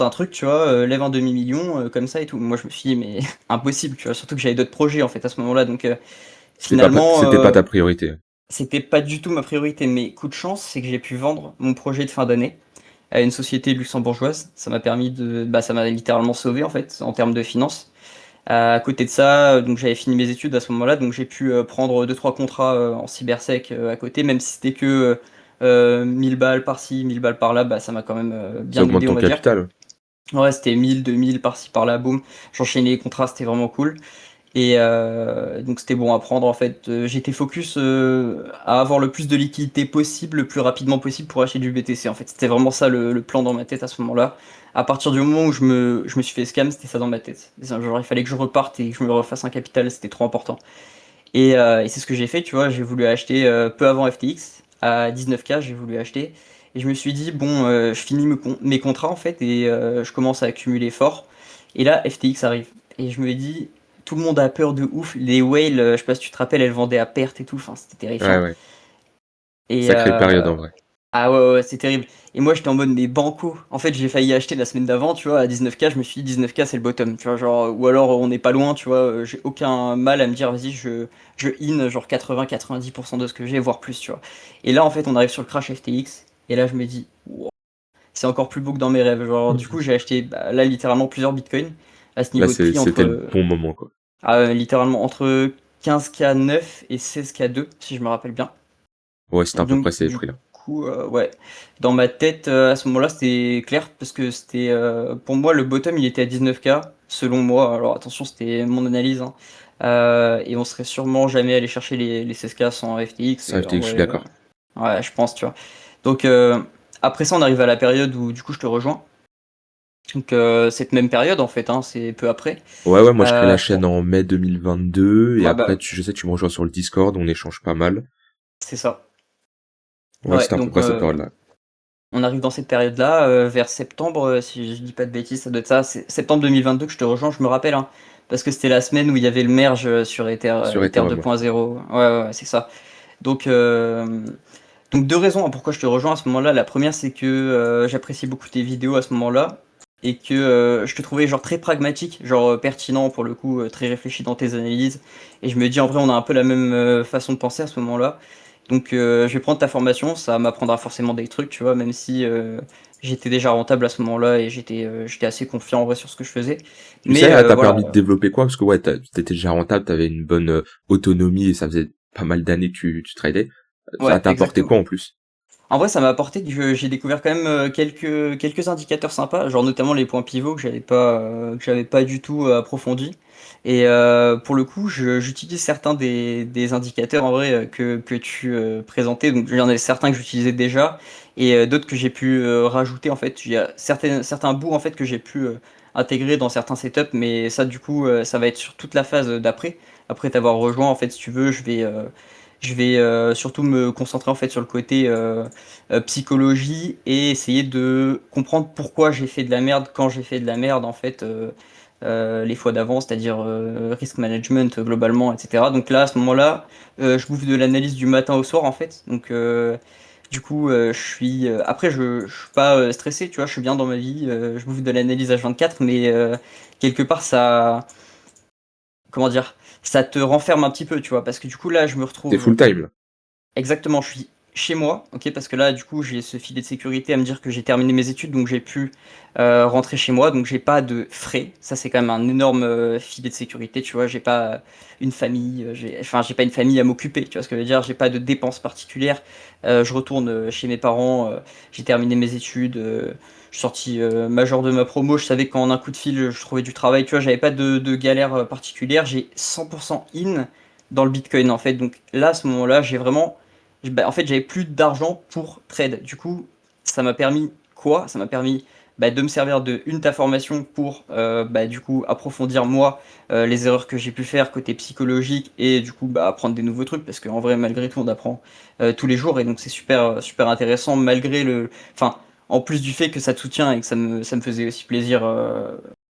Speaker 1: truc, tu vois, lève un demi-million comme ça et tout. Moi je me suis dit mais impossible, tu vois, surtout que j'avais d'autres projets en fait à ce moment-là. Donc finalement,
Speaker 2: C'était pas ta priorité.
Speaker 1: c'était pas du tout ma priorité. Mais coup de chance, c'est que j'ai pu vendre mon projet de fin d'année à une société luxembourgeoise. Ça m'a permis ça m'a littéralement sauvé en fait en termes de finances. À côté de ça, donc j'avais fini mes études à ce moment-là, donc j'ai pu prendre deux trois contrats en cybersec à côté, même si c'était que 1000 balles par-ci, 1000 balles par-là, bah ça m'a quand même
Speaker 2: Ça
Speaker 1: bien
Speaker 2: augmente
Speaker 1: aidé, on
Speaker 2: ton
Speaker 1: va dire.
Speaker 2: capital.
Speaker 1: Ouais, c'était 1000, 2000 par-ci par-là, boum. J'enchaînais les contrats, c'était vraiment cool. Et donc c'était bon à prendre en fait. J'étais focus à avoir le plus de liquidité possible, le plus rapidement possible pour acheter du BTC en fait. C'était vraiment ça le plan dans ma tête à ce moment-là. À partir du moment où je me suis fait scam, c'était ça dans ma tête. Genre il fallait que je reparte et que je me refasse un capital, c'était trop important. Et c'est ce que j'ai fait, tu vois. J'ai voulu acheter peu avant FTX, à 19K, j'ai voulu acheter. Et je me suis dit, bon, je finis mes contrats en fait et je commence à accumuler fort. Et là, FTX arrive. Et je me dis, tout le monde a peur de ouf. Les whales, je sais pas si tu te rappelles, elles vendaient à perte et tout. Enfin, c'était
Speaker 2: Ouais,
Speaker 1: terrifiant.
Speaker 2: ouais.
Speaker 1: Et
Speaker 2: Sacrée période en vrai.
Speaker 1: ah ouais, ouais, c'est terrible. Et moi, j'étais en mode, mais banco. En fait, j'ai failli acheter la semaine d'avant, tu vois, à 19K. Je me suis dit, 19K, c'est le bottom. Tu vois, genre, ou alors, on n'est pas loin, tu vois. J'ai aucun mal à me dire, vas-y, je in, genre 80-90% de ce que j'ai, voire plus, tu vois. Et là, en fait, on arrive sur le crash FTX. Et là, je me dis, wow, c'est encore plus beau que dans mes rêves. Genre, du coup, j'ai acheté, bah, là, littéralement, plusieurs bitcoins à ce
Speaker 2: Là,
Speaker 1: niveau de prix
Speaker 2: c'était le
Speaker 1: entre,
Speaker 2: bon moment, quoi.
Speaker 1: littéralement, entre 15K 9 et 16K 2, si je me rappelle bien.
Speaker 2: Ouais, c'était à peu
Speaker 1: Donc
Speaker 2: près ces
Speaker 1: du
Speaker 2: prix-là.
Speaker 1: coup, ouais, dans ma tête, à ce moment-là, c'était clair parce que c'était, pour moi, le bottom, il était à 19K, selon moi. Alors attention, c'était mon analyse, hein. Et on serait sûrement jamais allé chercher les 16K sans FTX.
Speaker 2: Ça,
Speaker 1: Et en
Speaker 2: FTX, je suis
Speaker 1: vrai,
Speaker 2: d'accord.
Speaker 1: ouais, je pense, tu vois. Donc après ça, on arrive à la période où du coup, je te rejoins. Donc cette même période, en fait, hein, c'est peu après.
Speaker 2: Ouais, ouais, moi je crée la
Speaker 1: Euh,
Speaker 2: chaîne en mai 2022 et
Speaker 1: ouais,
Speaker 2: après,
Speaker 1: bah,
Speaker 2: je sais, tu me rejoins sur le Discord, on échange pas mal.
Speaker 1: c'est ça.
Speaker 2: Ouais,
Speaker 1: Ouais,
Speaker 2: c'était à peu
Speaker 1: donc
Speaker 2: près cette période-là.
Speaker 1: on arrive dans cette période-là, vers septembre, si je dis pas de bêtises, ça doit être ça, c'est septembre 2022 que je te rejoins, je me rappelle, hein, parce que c'était la semaine où il y avait le merge sur
Speaker 2: Sur
Speaker 1: Ether
Speaker 2: Ethereum, ouais.
Speaker 1: 2.0. Ouais, ouais, ouais, c'est ça. Donc, deux raisons hein, pourquoi je te rejoins à ce moment-là. La première, c'est que j'apprécie beaucoup tes vidéos à ce moment-là et que je te trouvais genre très pragmatique, genre pertinent pour le coup, très réfléchi dans tes analyses. Et je me dis en vrai, on a un peu la même façon de penser à ce moment-là. Donc je vais prendre ta formation, ça m'apprendra forcément des trucs, tu vois, même si j'étais déjà rentable à ce moment-là et j'étais assez confiant en vrai sur ce que je faisais.
Speaker 2: Tu sais,
Speaker 1: Mais
Speaker 2: ça t'a
Speaker 1: voilà,
Speaker 2: permis de développer quoi? Parce que ouais, t'étais déjà rentable, t'avais une bonne autonomie et ça faisait pas mal d'années que tu tradais. Ça
Speaker 1: ouais,
Speaker 2: t'a apporté
Speaker 1: exactement.
Speaker 2: quoi en plus?
Speaker 1: En vrai, ça m'a apporté que j'ai découvert quand même quelques indicateurs sympas, genre notamment les points pivots que j'avais pas du tout approfondis. Et pour le coup, j'utilise certains des indicateurs en vrai que tu présentais. Donc il y en a certains que j'utilisais déjà et d'autres que j'ai pu rajouter en fait. Il y a certains bouts en fait que j'ai pu intégrer dans certains setups, mais ça du coup ça va être sur toute la phase d'après. Après t'avoir rejoint en fait, si tu veux, je vais surtout me concentrer en fait sur le côté psychologie et essayer de comprendre pourquoi j'ai fait de la merde quand j'ai fait de la merde en fait les fois d'avant, c'est-à-dire risk management globalement, etc. Donc là, à ce moment-là, je bouffe de l'analyse du matin au soir en fait. Donc Du coup, je suis après je suis pas stressé, tu vois, je suis bien dans ma vie, je bouffe de l'analyse H24, mais quelque part ça, comment dire, ça te renferme un petit peu, tu vois, parce que du coup là, je me
Speaker 2: T'es
Speaker 1: retrouve
Speaker 2: full time là.
Speaker 1: exactement, je suis chez moi, ok, parce que là, du coup, j'ai ce filet de sécurité à me dire que j'ai terminé mes études, donc j'ai pu rentrer chez moi, donc j'ai pas de frais. Ça, c'est quand même un énorme filet de sécurité, tu vois. J'ai pas une famille, enfin, j'ai pas une famille à m'occuper, tu vois ce que je veux dire. J'ai pas de dépenses particulières. Je retourne chez mes parents, j'ai terminé mes études, je suis sorti major de ma promo. Je savais qu'en un coup de fil, je trouvais du travail, tu vois. J'avais pas de galère particulière. J'ai 100% in dans le Bitcoin en fait. Donc là, à ce moment-là, j'ai vraiment bah, en fait, j'avais plus d'argent pour trade. Du coup, ça m'a permis quoi? Ça m'a permis bah, de me servir de une ta formation pour bah, du coup approfondir moi les erreurs que j'ai pu faire côté psychologique et du coup bah, apprendre des nouveaux trucs parce qu'en vrai malgré tout on apprend tous les jours et donc c'est super intéressant malgré enfin en plus du fait que ça te soutient et que ça me faisait aussi plaisir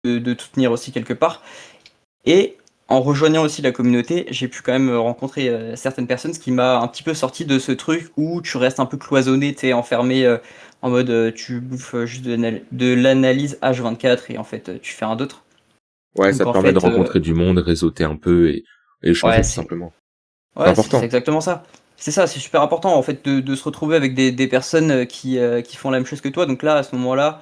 Speaker 1: de te tenir aussi quelque part et en rejoignant aussi la communauté, j'ai pu quand même rencontrer certaines personnes, ce qui m'a un petit peu sorti de ce truc où tu restes un peu cloisonné, t'es enfermé en mode tu bouffes juste de l'analyse H24 et en fait tu fais un d'autre.
Speaker 2: Ouais,
Speaker 1: Donc
Speaker 2: ça te
Speaker 1: en
Speaker 2: permet de
Speaker 1: fait,
Speaker 2: rencontrer du monde, réseauter un peu et
Speaker 1: ouais,
Speaker 2: échanger tout
Speaker 1: c'est
Speaker 2: simplement. C'est
Speaker 1: ouais, c'est
Speaker 2: important.
Speaker 1: exactement ça. C'est ça, c'est super important en fait de se retrouver avec des personnes qui font la même chose que toi. Donc là, à ce moment-là,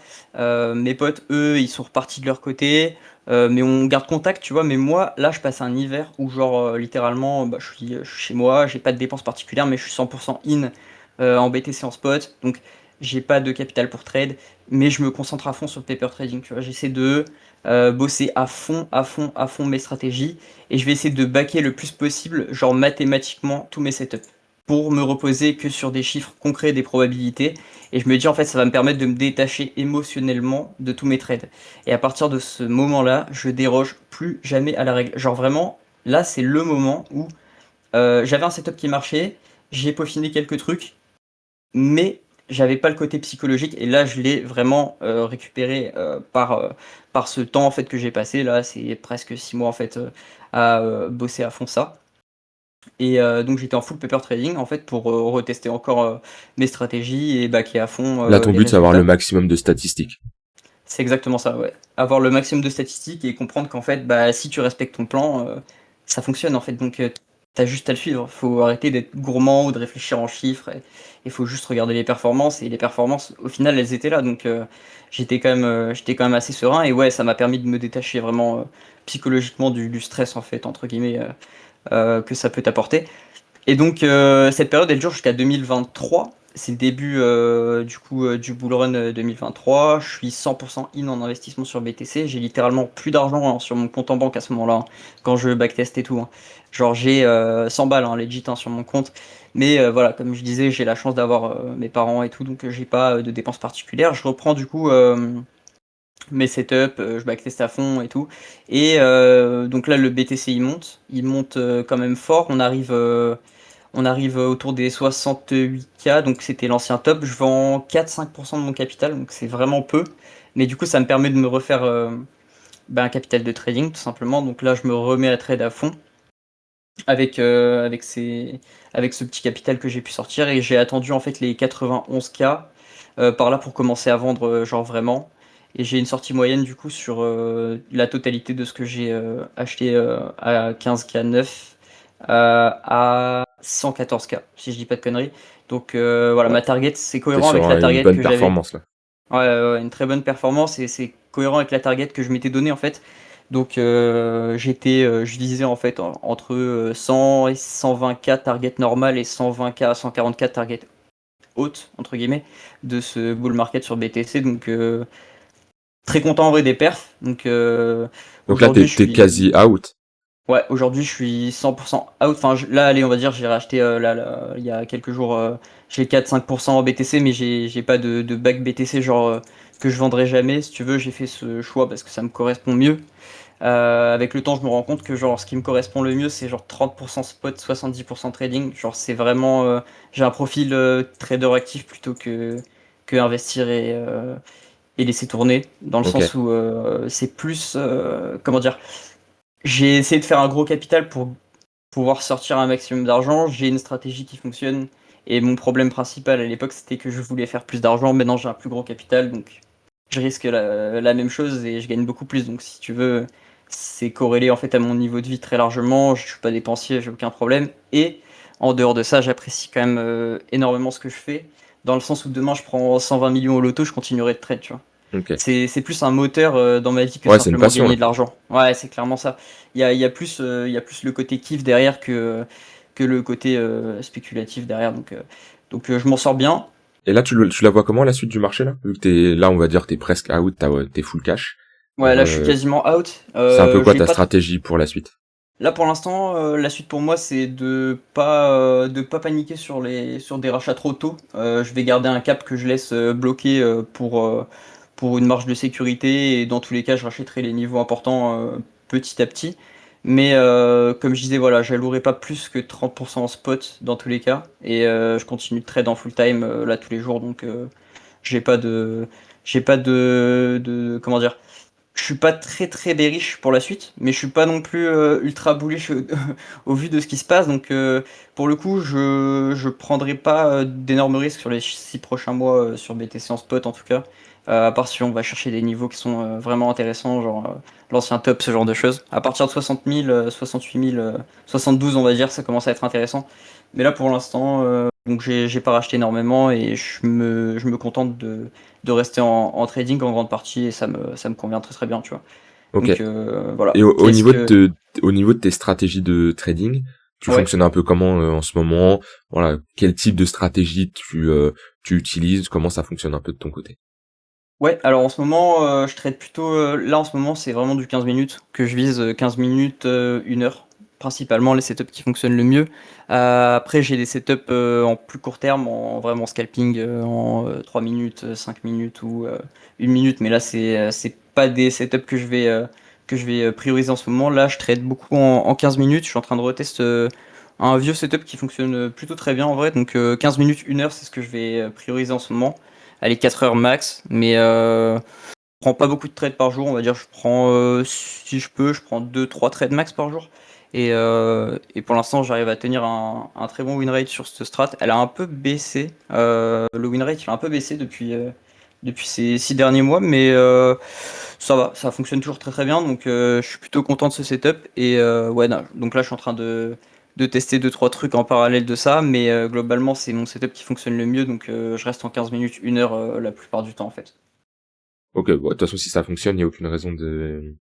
Speaker 1: mes potes, eux, ils sont repartis de leur côté, mais on garde contact, tu vois. Mais moi, là, je passe un hiver où genre littéralement, bah, je suis chez moi, j'ai pas de dépenses particulières, mais je suis 100% in en BTC en spot. Donc j'ai pas de capital pour trade, mais je me concentre à fond sur le paper trading, tu vois. J'essaie de bosser à fond, à fond, à fond mes stratégies et je vais essayer de baquer le plus possible, genre mathématiquement, tous mes setups pour me reposer que sur des chiffres concrets, des probabilités. Et je me dis, en fait, ça va me permettre de me détacher émotionnellement de tous mes trades. Et à partir de ce moment-là, je déroge plus jamais à la règle. Genre vraiment, là, c'est le moment où j'avais un setup qui marchait, j'ai peaufiné quelques trucs, mais j'avais pas le côté psychologique et là je l'ai vraiment récupéré par ce temps en fait que j'ai passé là, c'est presque 6 mois en fait à bosser à fond ça. Et donc j'étais en full paper trading en fait pour retester encore mes stratégies et baquer à fond
Speaker 2: Là, ton
Speaker 1: les
Speaker 2: but, c'est avoir le
Speaker 1: résultats.
Speaker 2: maximum de statistiques.
Speaker 1: C'est exactement ça, ouais. Avoir le maximum de statistiques et comprendre qu'en fait, bah, si tu respectes ton plan, ça fonctionne en fait. Donc, t'as juste à le suivre. Faut arrêter d'être gourmand ou de réfléchir en chiffres. Il faut juste regarder les performances. Et les performances, au final, elles étaient là. Donc, j'étais quand même assez serein. Et ouais, ça m'a permis de me détacher vraiment psychologiquement du stress en fait, entre guillemets, que ça peut t'apporter. Et donc cette période elle dure jusqu'à 2023. C'est le début du coup du bull run 2023. Je suis 100% in en investissement sur BTC. J'ai littéralement plus d'argent hein, sur mon compte en banque à ce moment-là, hein, quand je backtest et tout. Hein. Genre j'ai 100 balles hein, legit hein, sur mon compte. Mais voilà, comme je disais, j'ai la chance d'avoir mes parents et tout, donc j'ai pas de dépenses particulières. Je reprends du coup mes setups, je backtest à fond et tout. Et donc là le BTC il monte quand même fort. On arrive autour des 68K, donc c'était l'ancien top. Je vends 4-5% de mon capital, donc c'est vraiment peu. Mais du coup, ça me permet de me refaire un capital de trading, tout simplement. Donc là, je me remets à trade à fond avec ce petit capital que j'ai pu sortir. Et j'ai attendu en fait les 91K par là pour commencer à vendre, genre vraiment. Et j'ai une sortie moyenne du coup sur la totalité de ce que j'ai acheté à 15K neuf à 114K, si je dis pas de conneries. Donc voilà,
Speaker 2: Ouais.
Speaker 1: ma target, c'est
Speaker 2: T'es
Speaker 1: cohérent
Speaker 2: sur
Speaker 1: avec la
Speaker 2: une
Speaker 1: target
Speaker 2: bonne
Speaker 1: que j'avais.
Speaker 2: performance, là.
Speaker 1: Ouais, ouais, ouais, une très bonne performance et c'est cohérent avec la target que je m'étais donné en fait. Donc je visais en fait entre 100 et 120K target normal et 120K, 140K target haute entre guillemets de ce bull market sur BTC. Donc très content en vrai des perfs. Donc
Speaker 2: Donc là,
Speaker 1: aujourd'hui je
Speaker 2: t'es quasi
Speaker 1: suis
Speaker 2: out.
Speaker 1: ouais, aujourd'hui, je suis 100% out. Enfin, là, allez, on va dire, j'ai racheté il y a quelques jours, j'ai 4-5% en BTC, mais j'ai pas de back BTC, genre, que je vendrai jamais. Si tu veux, j'ai fait ce choix parce que ça me correspond mieux. Avec le temps, je me rends compte que, genre, ce qui me correspond le mieux, c'est genre 30% spot, 70% trading. Genre, c'est vraiment. J'ai un profil trader actif plutôt que investir et laisser tourner, dans le
Speaker 2: Ok.
Speaker 1: sens où c'est plus. Comment dire? J'ai essayé de faire un gros capital pour pouvoir sortir un maximum d'argent. J'ai une stratégie qui fonctionne Et mon problème principal à l'époque, c'était que je voulais faire plus d'argent. Maintenant, j'ai un plus gros capital, donc je risque la même chose et je gagne beaucoup plus. Donc, si tu veux, c'est corrélé en fait à mon niveau de vie très largement. Je suis pas dépensier, j'ai aucun problème. Et en dehors de ça, j'apprécie quand même énormément ce que je fais, dans le sens où demain je prends 120 millions au loto, je continuerai de trade, tu vois.
Speaker 2: Ok.
Speaker 1: C'est plus un moteur dans ma vie que
Speaker 2: Ouais, c'est une
Speaker 1: simplement
Speaker 2: passion
Speaker 1: gagner
Speaker 2: là.
Speaker 1: de l'argent. Ouais, c'est clairement ça. Il y a plus le côté kiff derrière que le côté spéculatif derrière. Donc je m'en sors bien.
Speaker 2: Et là, tu la vois comment la suite du marché là? Vu que t'es là, on va dire t'es presque out, t'es full cash.
Speaker 1: Ouais, là je suis quasiment out.
Speaker 2: C'est un peu quoi
Speaker 1: J'ai
Speaker 2: ta
Speaker 1: pas
Speaker 2: stratégie pour la suite?
Speaker 1: Là pour l'instant, la suite pour moi c'est de pas paniquer sur des rachats trop tôt. Je vais garder un cap que je laisse bloqué pour une marge de sécurité et dans tous les cas je rachèterai les niveaux importants petit à petit. Mais comme je disais, voilà, j'allouerai pas plus que 30% en spot dans tous les cas et je continue de trade en full time là tous les jours donc j'ai pas de comment dire, je suis pas très très bearish pour la suite, mais je suis pas non plus ultra bullish au vu de ce qui se passe. Donc pour le coup, je prendrai pas d'énormes risques sur les 6 prochains mois sur BTC en spot en tout cas. À part si on va chercher des niveaux qui sont vraiment intéressants, genre l'ancien top, ce genre de choses. À partir de 60 000, 68 000, 72 on va dire, ça commence à être intéressant. Mais là pour l'instant, donc j'ai pas racheté énormément et je me contente de rester en trading en grande partie et ça me convient très très bien, tu vois.
Speaker 2: Ok.
Speaker 1: Donc
Speaker 2: Et
Speaker 1: voilà.
Speaker 2: au
Speaker 1: Qu'est-ce
Speaker 2: niveau
Speaker 1: que...
Speaker 2: au niveau de tes stratégies de trading, tu
Speaker 1: Ouais.
Speaker 2: fonctionnes un peu comment en ce moment? Voilà, quel type de stratégie tu utilises? Comment ça fonctionne un peu de ton côté?
Speaker 1: Ouais, alors en ce moment, je trade plutôt... là en ce moment, c'est vraiment du 15 minutes que je vise, 15 minutes, 1 heure. Principalement les setups qui fonctionnent le mieux. Après, j'ai des setups en plus court terme, en vraiment scalping, en 3 minutes, 5 minutes ou 1 minute. Mais là, c'est pas des setups que je vais prioriser en ce moment. Là, je trade beaucoup en 15 minutes. Je suis en train de retester un vieux setup qui fonctionne plutôt très bien en vrai. Donc 15 minutes, 1 heure, c'est ce que je vais prioriser en ce moment. Allez, 4 heures max, mais je prends pas beaucoup de trades par jour, on va dire. Je prends, si je peux, je prends 2 3 trades max par jour. Et pour l'instant, j'arrive à tenir un très bon win rate sur cette strat. Elle a un peu baissé. Le win rate, il a un peu baissé depuis ces 6 derniers mois, mais ça va, ça fonctionne toujours très très bien. Donc je suis plutôt content de ce setup. Et ouais, non, donc là, je suis en train de tester 2 3 trucs en parallèle de ça, mais globalement, c'est mon setup qui fonctionne le mieux. Donc je reste en 15 minutes, 1 heure la plupart du temps en fait.
Speaker 2: Ok, bon, de toute façon, si ça fonctionne, il n'y a aucune raison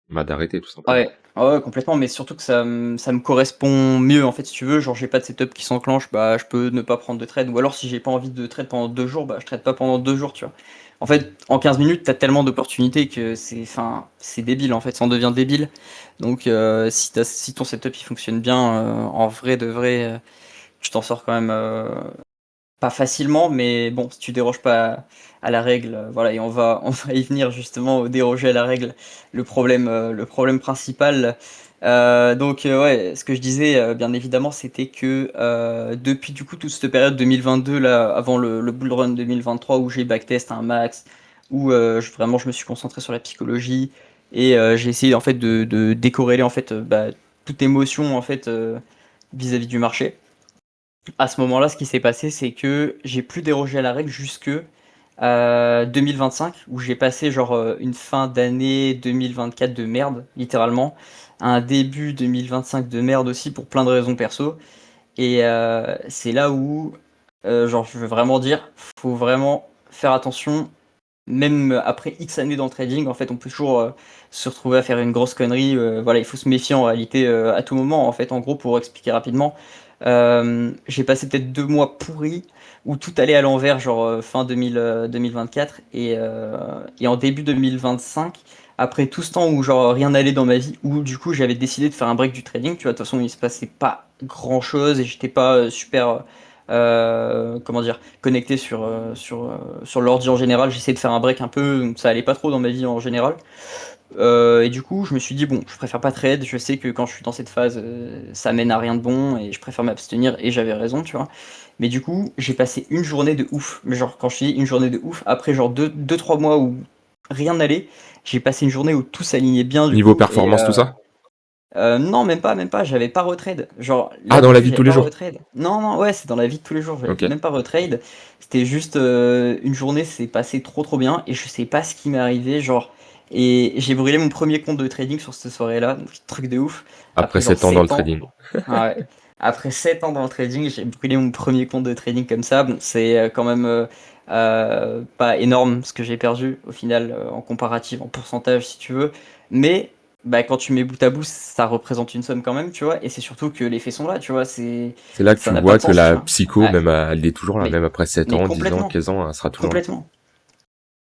Speaker 2: d'arrêter, tout simplement.
Speaker 1: Ouais, ah ouais, complètement, mais surtout que ça me correspond mieux en fait, si tu veux. Genre, j'ai pas de setup qui s'enclenche, bah je peux ne pas prendre de trade. Ou alors, si j'ai pas envie de trade pendant 2 jours, bah je trade pas pendant 2 jours, tu vois. En fait, en 15 minutes, t'as tellement d'opportunités que c'est débile en fait, ça en devient débile. Donc, si ton setup il fonctionne bien, en vrai de vrai, tu t'en sors quand même pas facilement, mais bon, si tu déroges pas à la règle, voilà, et on va y venir justement au déroger à la règle, le problème principal. Ouais, ce que je disais, bien évidemment, c'était que depuis du coup toute cette période 2022 là, avant le bull run 2023 où j'ai backtest un max, où vraiment je me suis concentré sur la psychologie et j'ai essayé en fait de décorréler en fait toute émotion en fait vis-à-vis du marché. À ce moment-là, ce qui s'est passé, c'est que j'ai plus dérogé à la règle jusque 2025, où j'ai passé genre une fin d'année 2024 de merde, littéralement, un début 2025 de merde aussi pour plein de raisons perso. Et c'est là où, genre, je veux vraiment dire, faut vraiment faire attention. Même après X années dans le trading, en fait, on peut toujours se retrouver à faire une grosse connerie. Voilà, il faut se méfier en réalité à tout moment. En fait, en gros, pour expliquer rapidement, j'ai passé peut-être 2 mois pourris où tout allait à l'envers, genre fin 2024 et en début 2025. Après tout ce temps où genre rien n'allait dans ma vie, où du coup j'avais décidé de faire un break du trading, tu vois, de toute façon il se passait pas grand chose et j'étais pas super, comment dire, connecté sur l'ordi en général. J'essayais de faire un break un peu, donc ça allait pas trop dans ma vie en général. Et du coup, je me suis dit, bon, je préfère pas trade, je sais que quand je suis dans cette phase, ça mène à rien de bon et je préfère m'abstenir et j'avais raison, tu vois. Mais du coup, j'ai passé une journée de ouf. Mais genre, quand je dis une journée de ouf, après genre 3 mois où rien n'allait, j'ai passé une journée où tout s'alignait bien du
Speaker 2: Niveau
Speaker 1: coup. Et
Speaker 2: performance, tout ça?
Speaker 1: Non, même pas, j'avais pas retrade. Genre,
Speaker 2: Ah,
Speaker 1: là
Speaker 2: dans la
Speaker 1: dessus,
Speaker 2: vie de
Speaker 1: j'avais
Speaker 2: tous les
Speaker 1: pas
Speaker 2: jours.
Speaker 1: retrade. Non, non, ouais, c'est dans la vie de tous les jours, j'avais
Speaker 2: Ok.
Speaker 1: même pas retrade. C'était juste une journée, c'est passé trop bien et je sais pas ce qui m'est arrivé. Genre, et j'ai brûlé mon premier compte de trading sur cette soirée-là, donc truc de ouf.
Speaker 2: Après
Speaker 1: Après genre
Speaker 2: 7 ans dans le
Speaker 1: 7 ans,
Speaker 2: trading.
Speaker 1: ouais, après 7 ans dans le trading, j'ai brûlé mon premier compte de trading comme ça. Bon, c'est quand même pas énorme ce que j'ai perdu au final en comparatif, en pourcentage si tu veux. Mais bah, quand tu mets bout à bout, ça représente une somme quand même, tu vois. Et c'est surtout que les faits sont là, tu vois.
Speaker 2: C'est là que
Speaker 1: Ça
Speaker 2: tu
Speaker 1: n'a pas
Speaker 2: vois
Speaker 1: de
Speaker 2: que
Speaker 1: sens, tu
Speaker 2: la
Speaker 1: vois.
Speaker 2: psycho,
Speaker 1: Ouais,
Speaker 2: même, elle est toujours là,
Speaker 1: mais,
Speaker 2: même après 7
Speaker 1: mais
Speaker 2: ans, 10 ans,
Speaker 1: complètement,
Speaker 2: 15 ans, elle sera toujours là.
Speaker 1: complètement.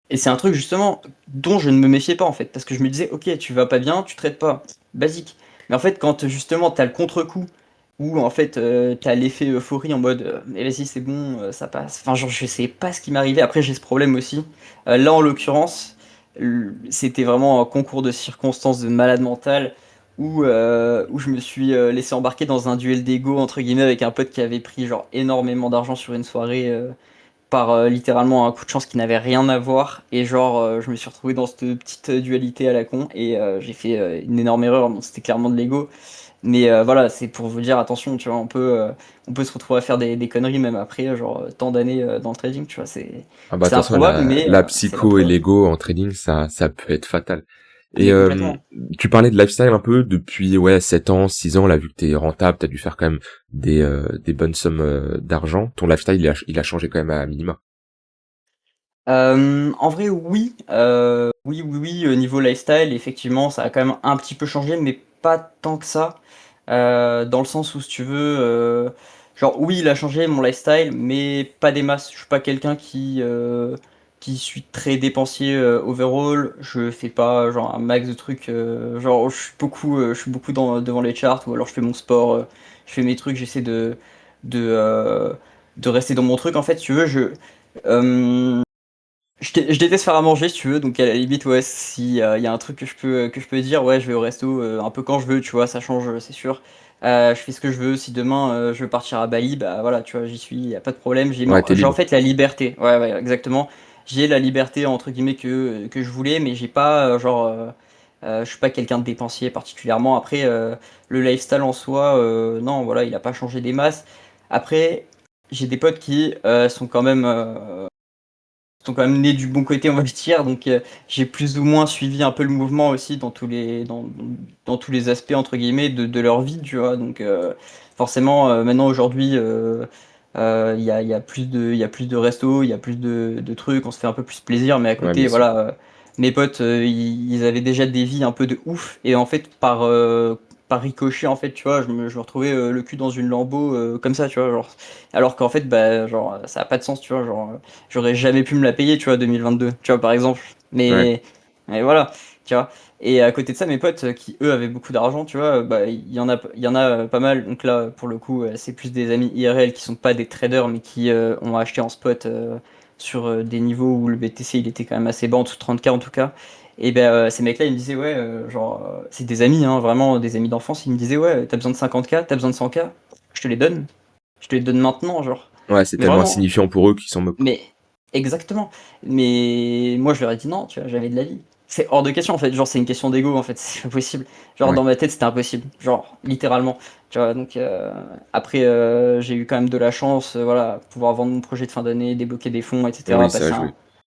Speaker 1: Et c'est un truc justement dont je ne me méfiais pas en fait, parce que je me disais, ok, tu vas pas bien, tu traites pas, basique. Mais en fait, quand justement t'as le contre-coup, où en fait t'as l'effet euphorie en mode, mais vas-y, c'est bon, ça passe. Enfin, genre, je sais pas ce qui m'arrivait. Après, j'ai ce problème aussi. Là, en l'occurrence, c'était vraiment un concours de circonstances de malade mental. Où je me suis laissé embarquer dans un duel d'ego entre guillemets avec un pote qui avait pris genre énormément d'argent sur une soirée par littéralement un coup de chance qui n'avait rien à voir. Et genre, je me suis retrouvé dans cette petite dualité à la con et j'ai fait une énorme erreur. Bon, c'était clairement de l'ego. Mais voilà, c'est pour vous dire, attention, tu vois, on peut se retrouver à faire des conneries même après, genre, tant d'années dans le trading, tu vois,
Speaker 2: Ah bah, de
Speaker 1: c'est
Speaker 2: toute façon,
Speaker 1: improbable, mais
Speaker 2: la
Speaker 1: c'est la
Speaker 2: psycho et
Speaker 1: preuve.
Speaker 2: l'ego en trading, ça peut être fatal. Et
Speaker 1: Mais complètement.
Speaker 2: tu parlais de lifestyle un peu depuis, ouais, 7 ans, 6 ans, là, vu que t'es rentable, t'as dû faire quand même des bonnes sommes d'argent. Ton lifestyle, il a changé quand même à minima.
Speaker 1: En vrai, oui. Oui, niveau lifestyle, effectivement, ça a quand même un petit peu changé, mais pas tant que ça. Dans le sens où, si tu veux, genre, oui, il a changé mon lifestyle, mais pas des masses. Je suis pas quelqu'un qui suis très dépensier overall. Je fais pas genre un max de trucs. Genre, je suis beaucoup devant les charts, ou alors je fais mon sport, je fais mes trucs, j'essaie de, euh, de rester dans mon truc. En fait, si tu veux, euh, je déteste faire à manger si tu veux, donc à la limite ouais si y a un truc que je peux dire ouais je vais au resto un peu quand je veux tu vois ça change c'est sûr. Je fais ce que je veux si demain je veux partir à Bali bah voilà tu vois j'y suis y a pas de problème
Speaker 2: Ouais, t'es
Speaker 1: j'ai en
Speaker 2: libre.
Speaker 1: fait la liberté ouais exactement j'ai la liberté entre guillemets que je voulais mais j'ai pas je suis pas quelqu'un de dépensier particulièrement après le lifestyle en soi non voilà il a pas changé des masses après j'ai des potes qui sont quand même nés du bon côté, on va dire. Donc, j'ai plus ou moins suivi un peu le mouvement aussi dans tous les aspects, entre guillemets, de leur vie, tu vois. Donc, forcément, maintenant, aujourd'hui, il y a il y a plus de restos, il y a plus de trucs, on se fait un peu plus plaisir. Mais à
Speaker 2: Ouais, bien
Speaker 1: côté,
Speaker 2: sûr.
Speaker 1: voilà, mes potes, ils avaient déjà des vies un peu de ouf. Et en fait, par ricochet, en fait, tu vois, je me retrouvais le cul dans une Lambo comme ça, tu vois. Genre, alors qu'en fait, bah, genre, ça a pas de sens, tu vois. Genre, j'aurais jamais pu me la payer, tu vois, 2022, tu vois, par exemple.
Speaker 2: Ouais.
Speaker 1: Mais voilà, tu vois. Et à côté de ça, mes potes qui, eux, avaient beaucoup d'argent, tu vois, bah, il y en a pas mal. Donc là, pour le coup, c'est plus des amis IRL qui sont pas des traders, mais qui ont acheté en spot sur des niveaux où le BTC, il était quand même assez bas, en dessous de 30K en tout cas. Et ben, ces mecs-là, ils me disaient, ouais, c'est des amis, hein, vraiment des amis d'enfance, ils me disaient, ouais, t'as besoin de 50K, t'as besoin de 100K, je te les donne. Je te les donne maintenant, genre.
Speaker 2: Ouais, c'est
Speaker 1: Mais
Speaker 2: tellement
Speaker 1: vraiment,
Speaker 2: insignifiant pour eux qu'ils s'en moquent, quoi.
Speaker 1: mais exactement. Mais moi, je leur ai dit non, tu vois, j'avais de la vie. C'est hors de question en fait. Genre, c'est une question d'ego en fait. C'est pas possible. Genre,
Speaker 2: Ouais.
Speaker 1: dans ma tête, c'était impossible. Genre, littéralement. Tu vois, donc après, j'ai eu quand même de la chance, voilà, pouvoir vendre mon projet de fin d'année, débloquer des fonds,
Speaker 2: Oui,
Speaker 1: etc.
Speaker 2: ça a
Speaker 1: Passer
Speaker 2: joué.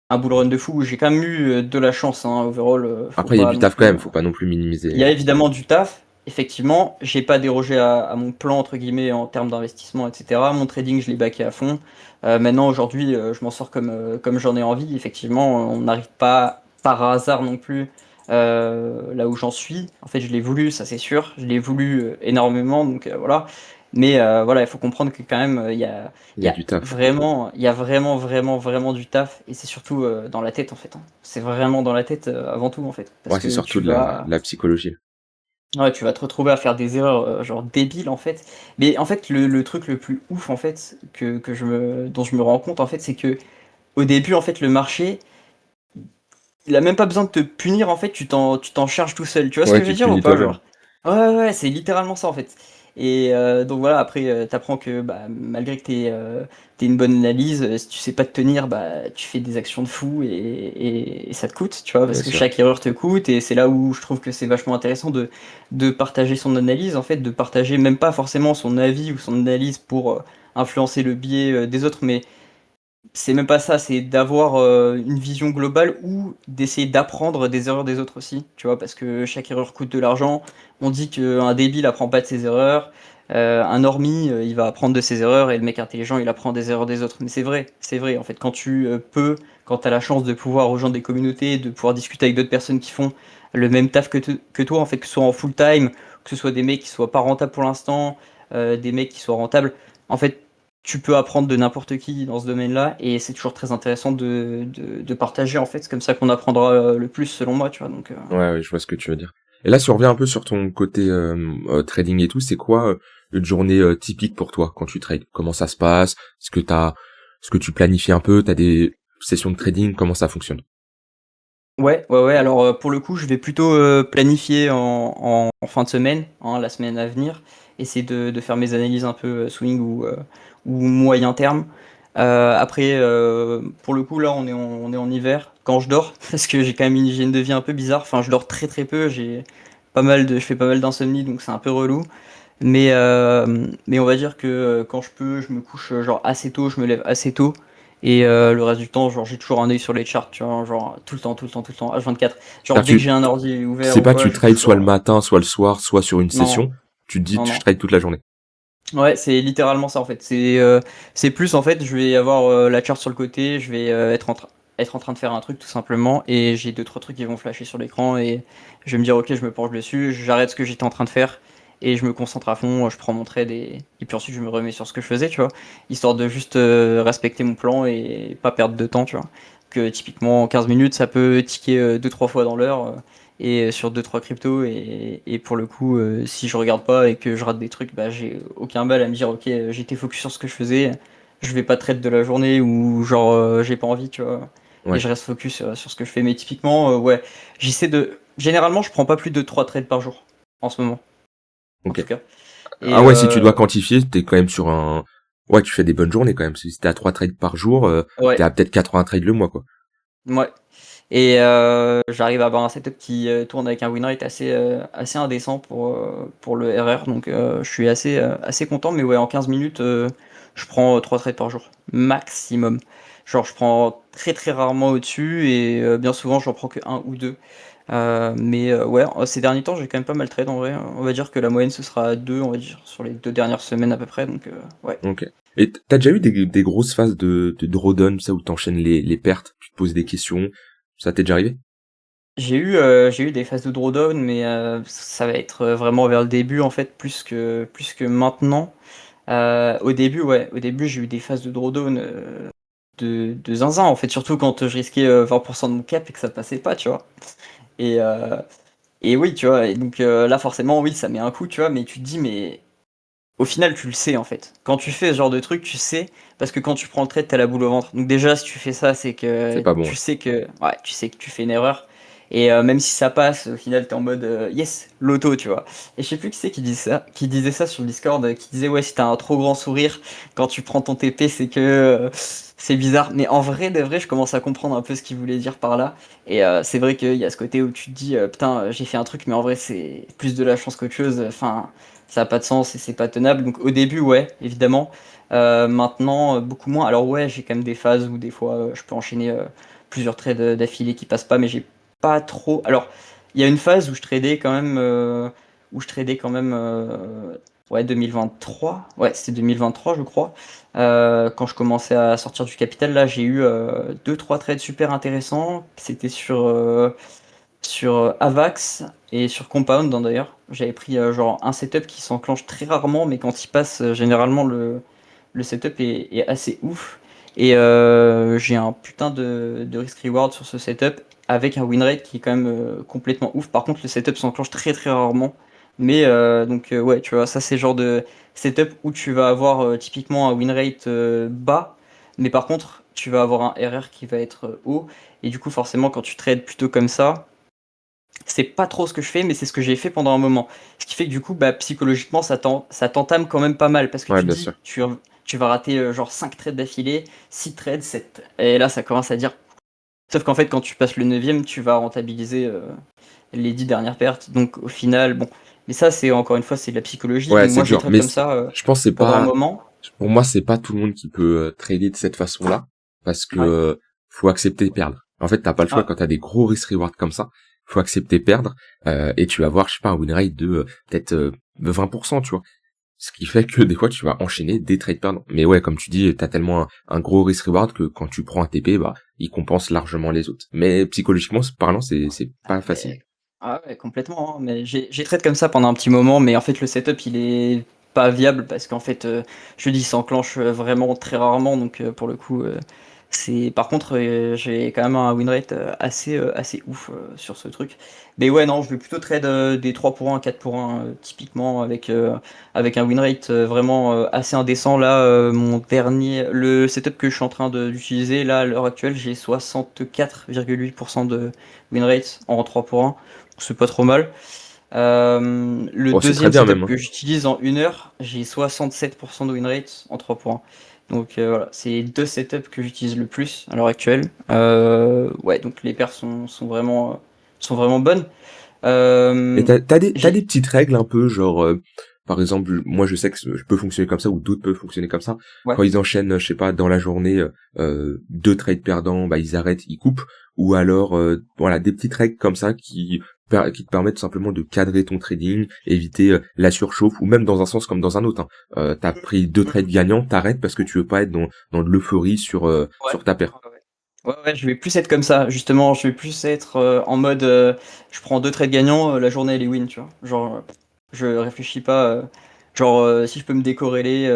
Speaker 1: un bull run de fou. J'ai quand même eu de la chance, hein, overall. Faut
Speaker 2: Après, il y a
Speaker 1: pas
Speaker 2: du
Speaker 1: non
Speaker 2: taf quand
Speaker 1: plus.
Speaker 2: même, faut pas non plus minimiser.
Speaker 1: Il y a évidemment du taf. Effectivement, j'ai pas dérogé à mon plan entre guillemets en termes d'investissement, etc. Mon trading, je l'ai backé à fond. Maintenant, aujourd'hui, je m'en sors comme j'en ai envie. Effectivement, on n'arrive pas par hasard non plus là où j'en suis. En fait, je l'ai voulu, ça c'est sûr. Je l'ai voulu énormément, donc voilà. Mais voilà, il faut comprendre que quand même,
Speaker 2: Il
Speaker 1: il
Speaker 2: y
Speaker 1: y
Speaker 2: a
Speaker 1: a
Speaker 2: du taf.
Speaker 1: il y a vraiment du taf. Et c'est surtout dans la tête en fait, hein. C'est vraiment dans la tête avant tout en fait, parce
Speaker 2: Ouais, c'est
Speaker 1: que
Speaker 2: surtout
Speaker 1: tu
Speaker 2: de
Speaker 1: vas
Speaker 2: la psychologie.
Speaker 1: ouais, tu vas te retrouver à faire des erreurs genre débiles en fait. Mais en fait le truc le plus ouf en fait dont je me rends compte en fait c'est que au début en fait le marché il a même pas besoin de te punir en fait tu t'en charges tout seul. Tu vois ce
Speaker 2: Ouais,
Speaker 1: que je veux
Speaker 2: tu te
Speaker 1: dire ou
Speaker 2: punis
Speaker 1: pas
Speaker 2: toi-même.
Speaker 1: genre? Ouais c'est littéralement ça en fait. Et donc voilà, après, t'apprends que bah, malgré que t'aies une bonne analyse, si tu sais pas te tenir, bah, tu fais des actions de fou et ça te coûte, tu vois,
Speaker 2: Bien
Speaker 1: parce que
Speaker 2: sûr.
Speaker 1: chaque erreur te coûte. Et c'est là où je trouve que c'est vachement intéressant de partager son analyse, en fait, de partager même pas forcément son avis ou son analyse pour influencer le biais des autres, mais c'est même pas ça, c'est d'avoir une vision globale ou d'essayer d'apprendre des erreurs des autres aussi, tu vois, parce que chaque erreur coûte de l'argent. On dit qu'un débile apprend pas de ses erreurs, un normie, il va apprendre de ses erreurs, et le mec intelligent, il apprend des erreurs des autres. Mais c'est vrai, en fait, quand tu peux, quand tu as la chance de pouvoir rejoindre des communautés, de pouvoir discuter avec d'autres personnes qui font le même taf que toi, en fait, que ce soit en full time, que ce soit des mecs qui soient pas rentables pour l'instant, des mecs qui soient rentables, en fait, tu peux apprendre de n'importe qui dans ce domaine-là, et c'est toujours très intéressant de partager, en fait. C'est comme ça qu'on apprendra le plus, selon moi, tu vois. Donc,
Speaker 2: Ouais, ouais, je vois ce que tu veux dire. Et là, si on revient un peu sur ton côté trading et tout, c'est quoi une journée typique pour toi quand tu trades? Comment ça se passe? Est-ce que tu planifies un peu? T'as des sessions de trading? Comment ça fonctionne?
Speaker 1: ouais, ouais, ouais. Alors, pour le coup, je vais plutôt planifier en fin de semaine, hein, la semaine à venir, essayer de faire mes analyses un peu swing ou moyen terme. Après, pour le coup, là, on est en hiver, quand je dors, parce que j'ai quand même une hygiène de vie un peu bizarre. Enfin, je dors très très peu, je fais pas mal d'insomnie, donc c'est un peu relou. Mais on va dire que quand je peux, je me couche genre assez tôt, je me lève assez tôt. Et le reste du temps, genre j'ai toujours un œil sur les charts, tu vois, genre tout le temps, tout le temps, tout le temps, H24. Genre
Speaker 2: C'est-à-dire
Speaker 1: dès que
Speaker 2: que
Speaker 1: j'ai un ordi ouvert
Speaker 2: c'est
Speaker 1: ou
Speaker 2: pas
Speaker 1: quoi,
Speaker 2: tu
Speaker 1: je suis
Speaker 2: trades soit le
Speaker 1: toujours.
Speaker 2: matin, soit le soir, soit sur une
Speaker 1: Non,
Speaker 2: session. Tu te dis
Speaker 1: non,
Speaker 2: tu
Speaker 1: non.
Speaker 2: trades toute la journée.
Speaker 1: Ouais, c'est littéralement ça en fait. C'est plus en fait, je vais avoir la chart sur le côté, je vais être en train de faire un truc tout simplement, et j'ai deux trois trucs qui vont flasher sur l'écran, et je vais me dire ok, je me penche dessus, j'arrête ce que j'étais en train de faire et je me concentre à fond, je prends mon trade, et puis ensuite je me remets sur ce que je faisais, tu vois, histoire de juste respecter mon plan et pas perdre de temps, tu vois. Que typiquement en 15 minutes, ça peut ticker deux trois fois dans l'heure. Et sur deux trois cryptos, et pour le coup si je regarde pas et que je rate des trucs, bah j'ai aucun mal à me dire ok, j'étais focus sur ce que je faisais, je vais pas trade de la journée, ou genre j'ai pas envie, tu vois, et
Speaker 2: Ouais.
Speaker 1: je reste focus sur ce que je fais. Mais typiquement ouais, j'essaie de généralement je prends pas plus de 3 trades par jour en ce moment, en tout
Speaker 2: Ok.
Speaker 1: cas. Et
Speaker 2: Ah ouais, si tu dois quantifier, t'es quand même sur un. Ouais, tu fais des bonnes journées quand même. Si t'es à 3 trades par jour, t'es
Speaker 1: ouais,
Speaker 2: à peut-être 80 trades le mois, quoi.
Speaker 1: ouais. Et j'arrive à avoir un setup qui tourne avec un win rate assez indécent pour le RR, donc je suis assez content. Mais ouais, en 15 minutes, je prends 3 trades par jour, maximum. Genre, je prends très très rarement au-dessus, et bien souvent, j'en prends que un ou deux. Mais ouais, ces derniers temps, j'ai quand même pas mal trade en vrai. On va dire que la moyenne ce sera 2, on va dire, sur les 2 dernières semaines à peu près, donc ouais.
Speaker 2: Ok. Et t'as déjà eu des grosses phases de drawdown, ça, où t'enchaînes les pertes, tu te poses des questions. Ça t'est déjà arrivé?
Speaker 1: J'ai eu des phases de drawdown, mais ça va être vraiment vers le début en fait, plus que maintenant. Au début, ouais, au début j'ai eu des phases de drawdown de zinzin en fait, surtout quand je risquais 20% de mon cap et que ça passait pas, tu vois. Et, euh, et oui, tu vois, et donc là forcément, oui, ça met un coup, tu vois, mais tu te dis, mais au final, tu le sais en fait. Quand tu fais ce genre de truc, tu sais, parce que quand tu prends le trade, t'as la boule au ventre. Donc déjà, si tu fais ça, c'est
Speaker 2: C'est
Speaker 1: que
Speaker 2: pas bon, ouais.
Speaker 1: tu sais que tu fais une erreur. Et même si ça passe, au final, t'es en mode yes, loto, tu vois. Et je sais plus qui c'est qui disait ça sur le Discord, qui disait ouais, si t'as un trop grand sourire quand tu prends ton TP, c'est que c'est bizarre. Mais en vrai, de vrai, je commence à comprendre un peu ce qu'il voulait dire par là. Et c'est vrai qu'il y a ce côté où tu te dis putain, j'ai fait un truc, mais en vrai, c'est plus de la chance qu'autre chose. Enfin, ça a pas de sens et c'est pas tenable. Donc au début, ouais, évidemment. Maintenant, beaucoup moins. Alors ouais, j'ai quand même des phases où des fois, je peux enchaîner plusieurs trades d'affilée qui passent pas, mais j'ai pas trop. Alors, il y a une phase où je tradais quand même, ouais, 2023. Ouais, c'était 2023, je crois. Quand je commençais à sortir du capital, là, j'ai eu deux, trois trades super intéressants. C'était sur Avax et sur Compound, hein, d'ailleurs. J'avais pris genre un setup qui s'enclenche très rarement, mais quand il passe, généralement le setup est assez ouf. Et j'ai un putain de risk-reward sur ce setup avec un win rate qui est quand même complètement ouf. Par contre, le setup s'enclenche très très rarement. Mais donc, ouais, tu vois, ça c'est le genre de setup où tu vas avoir typiquement un win rate bas, mais par contre, tu vas avoir un RR qui va être haut. Et du coup, forcément, quand tu trades plutôt comme ça, c'est pas trop ce que je fais, mais c'est ce que j'ai fait pendant un moment. Ce qui fait que du coup, bah, psychologiquement, ça t'entame quand même pas mal parce que
Speaker 2: Ouais,
Speaker 1: tu
Speaker 2: bien
Speaker 1: dis,
Speaker 2: sûr.
Speaker 1: tu vas rater genre 5 trades d'affilée, 6 trades, 7. Et là, ça commence à dire. Sauf qu'en fait, quand tu passes le 9e, tu vas rentabiliser les 10 dernières pertes. Donc au final, bon. Mais ça, c'est encore une fois, c'est de la psychologie.
Speaker 2: Ouais,
Speaker 1: Donc
Speaker 2: c'est
Speaker 1: moi, je les
Speaker 2: dur.
Speaker 1: traite
Speaker 2: Mais
Speaker 1: comme ça
Speaker 2: je pense que c'est
Speaker 1: pendant un
Speaker 2: pas,
Speaker 1: moment.
Speaker 2: pour moi, c'est pas tout le monde qui peut trader de cette façon-là, parce que
Speaker 1: Ouais.
Speaker 2: faut accepter de perdre. En fait, t'as pas le choix
Speaker 1: Ah,
Speaker 2: quand t'as des gros risk reward comme ça. Faut accepter de perdre, et tu vas avoir, je sais pas, un win rate de peut-être 20%, tu vois. Ce qui fait que des fois, tu vas enchaîner des trades perdants. Mais ouais, comme tu dis, t'as tellement un gros risk reward que quand tu prends un TP, bah, il compense largement les autres. Mais psychologiquement parlant, c'est pas facile.
Speaker 1: mais- ah ouais, complètement, hein. Mais j'ai trade comme ça pendant un petit moment, mais en fait, le setup, il est pas viable parce qu'en fait, je dis, il s'enclenche vraiment très rarement. Donc pour le coup, c'est. Par contre, j'ai quand même un win rate assez ouf sur ce truc. Mais ouais, non, je vais plutôt trade des 3 pour 1, 4 pour 1, typiquement, avec un win rate vraiment assez indécent. Là, le setup que je suis en train d'utiliser, là, à l'heure actuelle, j'ai 64,8% de win rate en 3 pour 1. C'est pas trop mal. Le
Speaker 2: Oh, c'est très
Speaker 1: deuxième
Speaker 2: bien même,
Speaker 1: setup
Speaker 2: hein.
Speaker 1: que j'utilise en 1 heure, j'ai 67% de win rate en 3 pour 1. Donc voilà, c'est les deux setups que j'utilise le plus à l'heure actuelle. Ouais, donc les paires sont vraiment bonnes.
Speaker 2: Et
Speaker 1: Euh,
Speaker 2: t'as des
Speaker 1: j'ai...
Speaker 2: petites règles un peu, genre, par exemple, moi je sais que je peux fonctionner comme ça, ou d'autres peuvent fonctionner comme ça.
Speaker 1: Ouais.
Speaker 2: Quand ils enchaînent, je sais pas, dans la journée, deux trades perdants, bah ils arrêtent, ils coupent. Ou alors, voilà, des petites règles comme ça qui te permettent tout simplement de cadrer ton trading, éviter la surchauffe, ou même dans un sens comme dans un autre, hein. T'as pris deux trades gagnants, t'arrêtes parce que tu veux pas être dans de l'euphorie
Speaker 1: Ouais.
Speaker 2: sur ta paire.
Speaker 1: Ouais, ouais. Ouais, ouais, je vais plus être comme ça, justement. Je vais plus être en mode je prends deux trades gagnants, la journée elle est win, tu vois. Genre, je réfléchis pas. Genre, si je peux me décorréler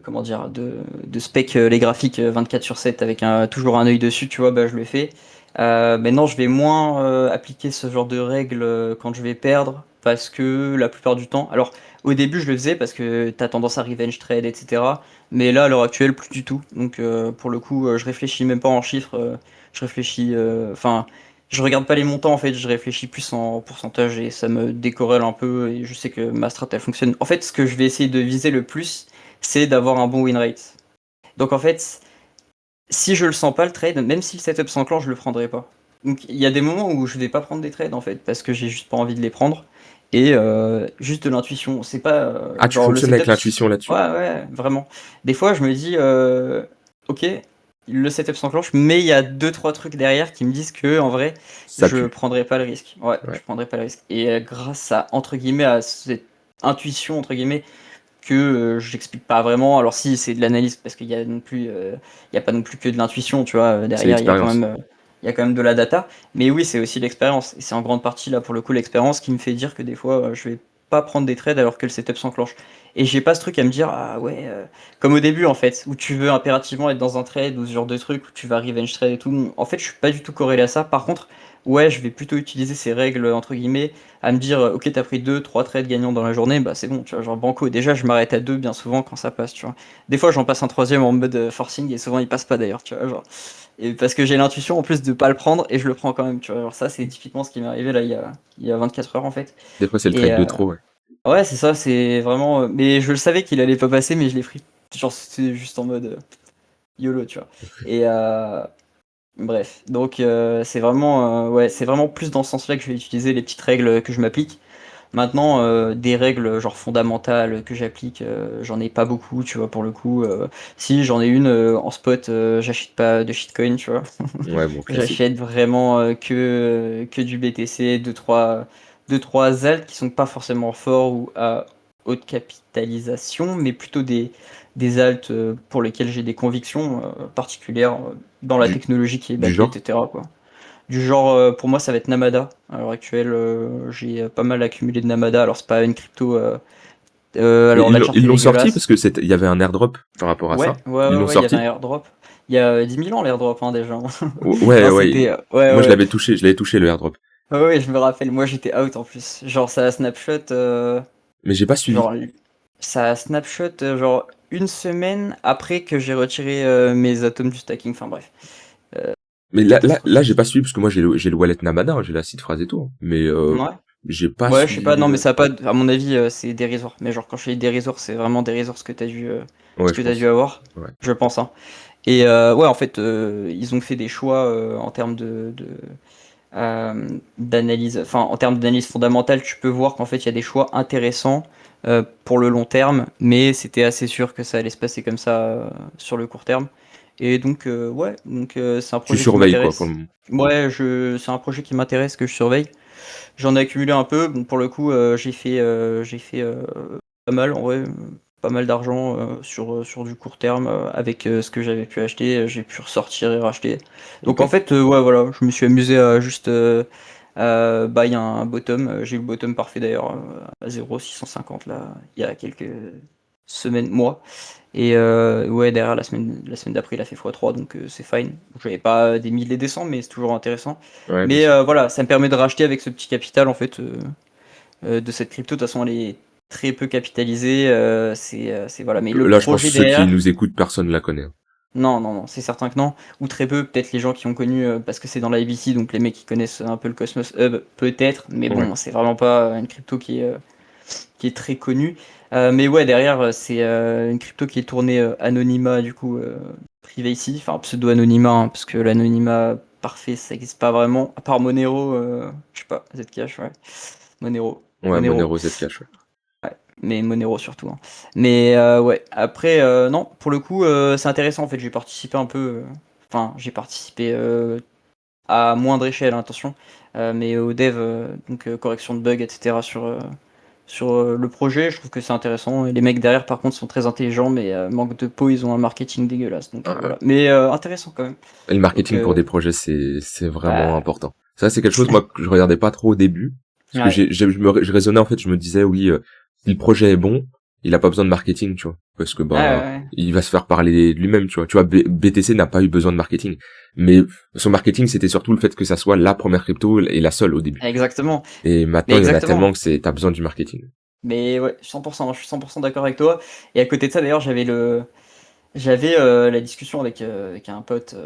Speaker 1: comment dire, de spec les graphiques 24/7 avec toujours un œil dessus, tu vois, bah, je le fais. Maintenant, je vais moins appliquer ce genre de règles quand je vais perdre, parce que la plupart du temps, alors au début je le faisais parce que t'as tendance à revenge trade, etc. Mais là, à l'heure actuelle, plus du tout. Donc pour le coup, je réfléchis même pas en chiffres, je réfléchis, enfin, je regarde pas les montants en fait, je réfléchis plus en pourcentage et ça me décorrèle un peu et je sais que ma strat elle fonctionne. En fait, ce que je vais essayer de viser le plus, c'est d'avoir un bon win rate. Donc en fait, si je le sens pas le trade, même si le setup s'enclenche, je le prendrai pas. Donc il y a des moments où je vais pas prendre des trades en fait parce que j'ai juste pas envie de les prendre et juste de l'intuition. C'est pas
Speaker 2: Ah, tu
Speaker 1: genre le
Speaker 2: fonctionnes avec
Speaker 1: setup.
Speaker 2: l'intuition là-dessus.
Speaker 1: Ouais, ouais, vraiment. Des fois, je me dis, ok, le setup s'enclenche, mais il y a deux trois trucs derrière qui me disent que en vrai,
Speaker 2: Ça
Speaker 1: je
Speaker 2: pue.
Speaker 1: prendrai pas le risque. Ouais, je
Speaker 2: Ouais.
Speaker 1: prendrai pas le risque. Et grâce à entre guillemets à cette intuition entre guillemets que j'explique pas vraiment. Alors si c'est de l'analyse parce qu'il y a non plus, il y a pas non plus que de l'intuition, tu vois.
Speaker 2: C'est
Speaker 1: Derrière,
Speaker 2: l'expérience.
Speaker 1: il y a quand même de la data. Mais oui, c'est aussi l'expérience. Et c'est en grande partie là pour le coup l'expérience qui me fait dire que des fois, je vais pas prendre des trades alors que le setup s'enclenche. Et j'ai pas ce truc à me dire ah ouais, comme au début en fait, où tu veux impérativement être dans un trade ou ce genre de truc où tu vas revenge trade et tout. En fait, je suis pas du tout corrélé à ça. Par contre, ouais, je vais plutôt utiliser ces règles entre guillemets à me dire ok t'as pris deux trois trades gagnants dans la journée, bah c'est bon, tu vois, genre banco. Déjà je m'arrête à deux bien souvent quand ça passe, tu vois. Des fois j'en passe un troisième en mode forcing et souvent il passe pas d'ailleurs, tu vois, genre. Et parce que j'ai l'intuition en plus de pas le prendre et je le prends quand même, tu vois. Genre ça c'est typiquement ce qui m'est arrivé là il y a 24 heures en fait.
Speaker 2: Des fois, c'est le
Speaker 1: Et
Speaker 2: trade de trop, ouais.
Speaker 1: ouais c'est ça, c'est vraiment. Mais je le savais qu'il allait pas passer, mais je l'ai pris. Genre c'était juste en mode YOLO, tu vois. Et bref, donc c'est vraiment ouais, c'est vraiment plus dans ce sens-là que je vais utiliser les petites règles que je m'applique. Maintenant, des règles genre fondamentales que j'applique, j'en ai pas beaucoup, tu vois, pour le coup. Si j'en ai une en spot, j'achète pas de shitcoin, tu vois.
Speaker 2: Ouais, bon, classique.
Speaker 1: J'achète vraiment que du BTC, deux, trois alt qui sont pas forcément forts ou à haute capitalisation, mais plutôt des alts pour lesquels j'ai des convictions particulières dans la
Speaker 2: Du,
Speaker 1: technologie qui est
Speaker 2: du
Speaker 1: backée,
Speaker 2: genre?
Speaker 1: etc., quoi. Du genre, pour moi, ça va être Namada. À l'heure actuelle, j'ai pas mal accumulé de Namada. Alors, c'est pas une crypto.
Speaker 2: Mais
Speaker 1: Alors, la charte
Speaker 2: ils
Speaker 1: est
Speaker 2: l'ont sorti parce
Speaker 1: dégueulasse.
Speaker 2: que il y avait un airdrop par rapport à
Speaker 1: Ouais,
Speaker 2: ça.
Speaker 1: ouais,
Speaker 2: Ils
Speaker 1: ouais,
Speaker 2: l'ont
Speaker 1: ouais, il y avait un
Speaker 2: sorti?
Speaker 1: airdrop. Il y a 10 000 ans, l'airdrop, hein, déjà.
Speaker 2: Ouais,
Speaker 1: Non,
Speaker 2: ouais.
Speaker 1: c'était. Ouais,
Speaker 2: Moi,
Speaker 1: ouais.
Speaker 2: je l'avais touché, le airdrop.
Speaker 1: Ouais, ouais, je me rappelle. Moi, j'étais out en plus. Genre, ça a snapshot.
Speaker 2: Mais j'ai pas suivi.
Speaker 1: Genre, ça a snapshot, genre, une semaine après que j'ai retiré mes atomes du stacking. Enfin, bref.
Speaker 2: Mais là,
Speaker 1: Catastrophique.
Speaker 2: j'ai pas suivi parce que moi j'ai le wallet Namada, j'ai la seed phrase et tout, hein. Mais
Speaker 1: Ouais.
Speaker 2: j'ai pas
Speaker 1: Ouais, je sais pas,
Speaker 2: suivi.
Speaker 1: non, mais ça a pas, à mon avis, c'est dérisoire. Mais genre, quand je dis dérisoire, c'est vraiment dérisoire ce
Speaker 2: Ouais,
Speaker 1: que
Speaker 2: je
Speaker 1: t'as dû
Speaker 2: pense.
Speaker 1: avoir,
Speaker 2: Ouais.
Speaker 1: je pense, hein. Et ouais, en fait, ils ont fait des choix en termes d'analyse, enfin, en termes d'analyse fondamentale, tu peux voir qu'en fait, il y a des choix intéressants pour le long terme, mais c'était assez sûr que ça allait se passer comme ça sur le court terme. Et donc, ouais, donc c'est un
Speaker 2: Tu
Speaker 1: projet qui
Speaker 2: surveilles quoi pour le
Speaker 1: m'intéresse.
Speaker 2: moment.
Speaker 1: Ouais, c'est un projet qui m'intéresse, que je surveille. J'en ai accumulé un peu. Bon, pour le coup, j'ai fait pas mal, en vrai, pas mal d'argent sur du court terme avec ce que j'avais pu acheter. J'ai pu ressortir et racheter. Donc en
Speaker 2: Ok.
Speaker 1: fait, ouais, voilà, je me suis amusé à juste buy un bottom. J'ai eu le bottom parfait d'ailleurs à 0,650 là, il y a quelques semaines, mois. Et ouais, derrière la semaine d'après, il a fait x3, donc c'est fine. J'avais pas des milliers des cents, mais c'est toujours intéressant.
Speaker 2: Ouais, bien
Speaker 1: Mais
Speaker 2: sûr.
Speaker 1: voilà, ça me permet de racheter avec ce petit capital en fait de cette crypto. De toute façon, elle est très peu capitalisée. C'est voilà, mais le
Speaker 2: Là, je pense que
Speaker 1: projet
Speaker 2: ceux qui
Speaker 1: derrière,
Speaker 2: nous écoutent, personne ne la connaît, hein.
Speaker 1: non, non, non, c'est certain que non. Ou très peu, peut-être les gens qui ont connu parce que c'est dans la ABC, donc les mecs qui connaissent un peu le Cosmos Hub, peut-être. Mais
Speaker 2: Ouais.
Speaker 1: bon, c'est vraiment pas une crypto qui est très connu. Mais ouais, derrière, c'est une crypto qui est tournée anonymat, du coup, privacy, enfin pseudo-anonymat, hein, parce que l'anonymat parfait, ça n'existe pas vraiment, à part Monero, je sais pas, Zcash, ouais. Monero,
Speaker 2: Ouais,
Speaker 1: Monero,
Speaker 2: Monero Z Cash, ouais.
Speaker 1: mais Monero surtout, hein. Mais ouais, après, non, pour le coup, c'est intéressant, en fait, j'ai participé un peu, enfin, j'ai participé à moindre échelle, hein, attention, mais au dev, donc correction de bugs, etc., sur le projet, je trouve que c'est intéressant. Et les mecs derrière, par contre, sont très intelligents, mais manque de peau, ils ont un marketing dégueulasse. Donc
Speaker 2: Ouais.
Speaker 1: voilà. Mais intéressant quand même.
Speaker 2: Et le
Speaker 1: Donc
Speaker 2: marketing pour des projets, c'est vraiment
Speaker 1: bah,
Speaker 2: important. Ça, c'est quelque chose, moi, que je regardais pas trop au début. Parce que
Speaker 1: ouais,
Speaker 2: je raisonnais, en fait, je me disais, oui, si le projet est bon, il a pas besoin de marketing, tu vois. Parce que,
Speaker 1: ouais,
Speaker 2: bah,
Speaker 1: ouais,
Speaker 2: il va se faire parler de lui-même, tu vois. Tu vois, BTC n'a pas eu besoin de marketing. Mais son marketing, c'était surtout le fait que ça soit la première crypto et la seule au début.
Speaker 1: exactement.
Speaker 2: Et
Speaker 1: Mais
Speaker 2: maintenant, il y en a
Speaker 1: exactement.
Speaker 2: tellement que t'as besoin du marketing.
Speaker 1: Mais ouais, 100%, je suis 100% d'accord avec toi. Et à côté de ça, d'ailleurs, j'avais la discussion avec un pote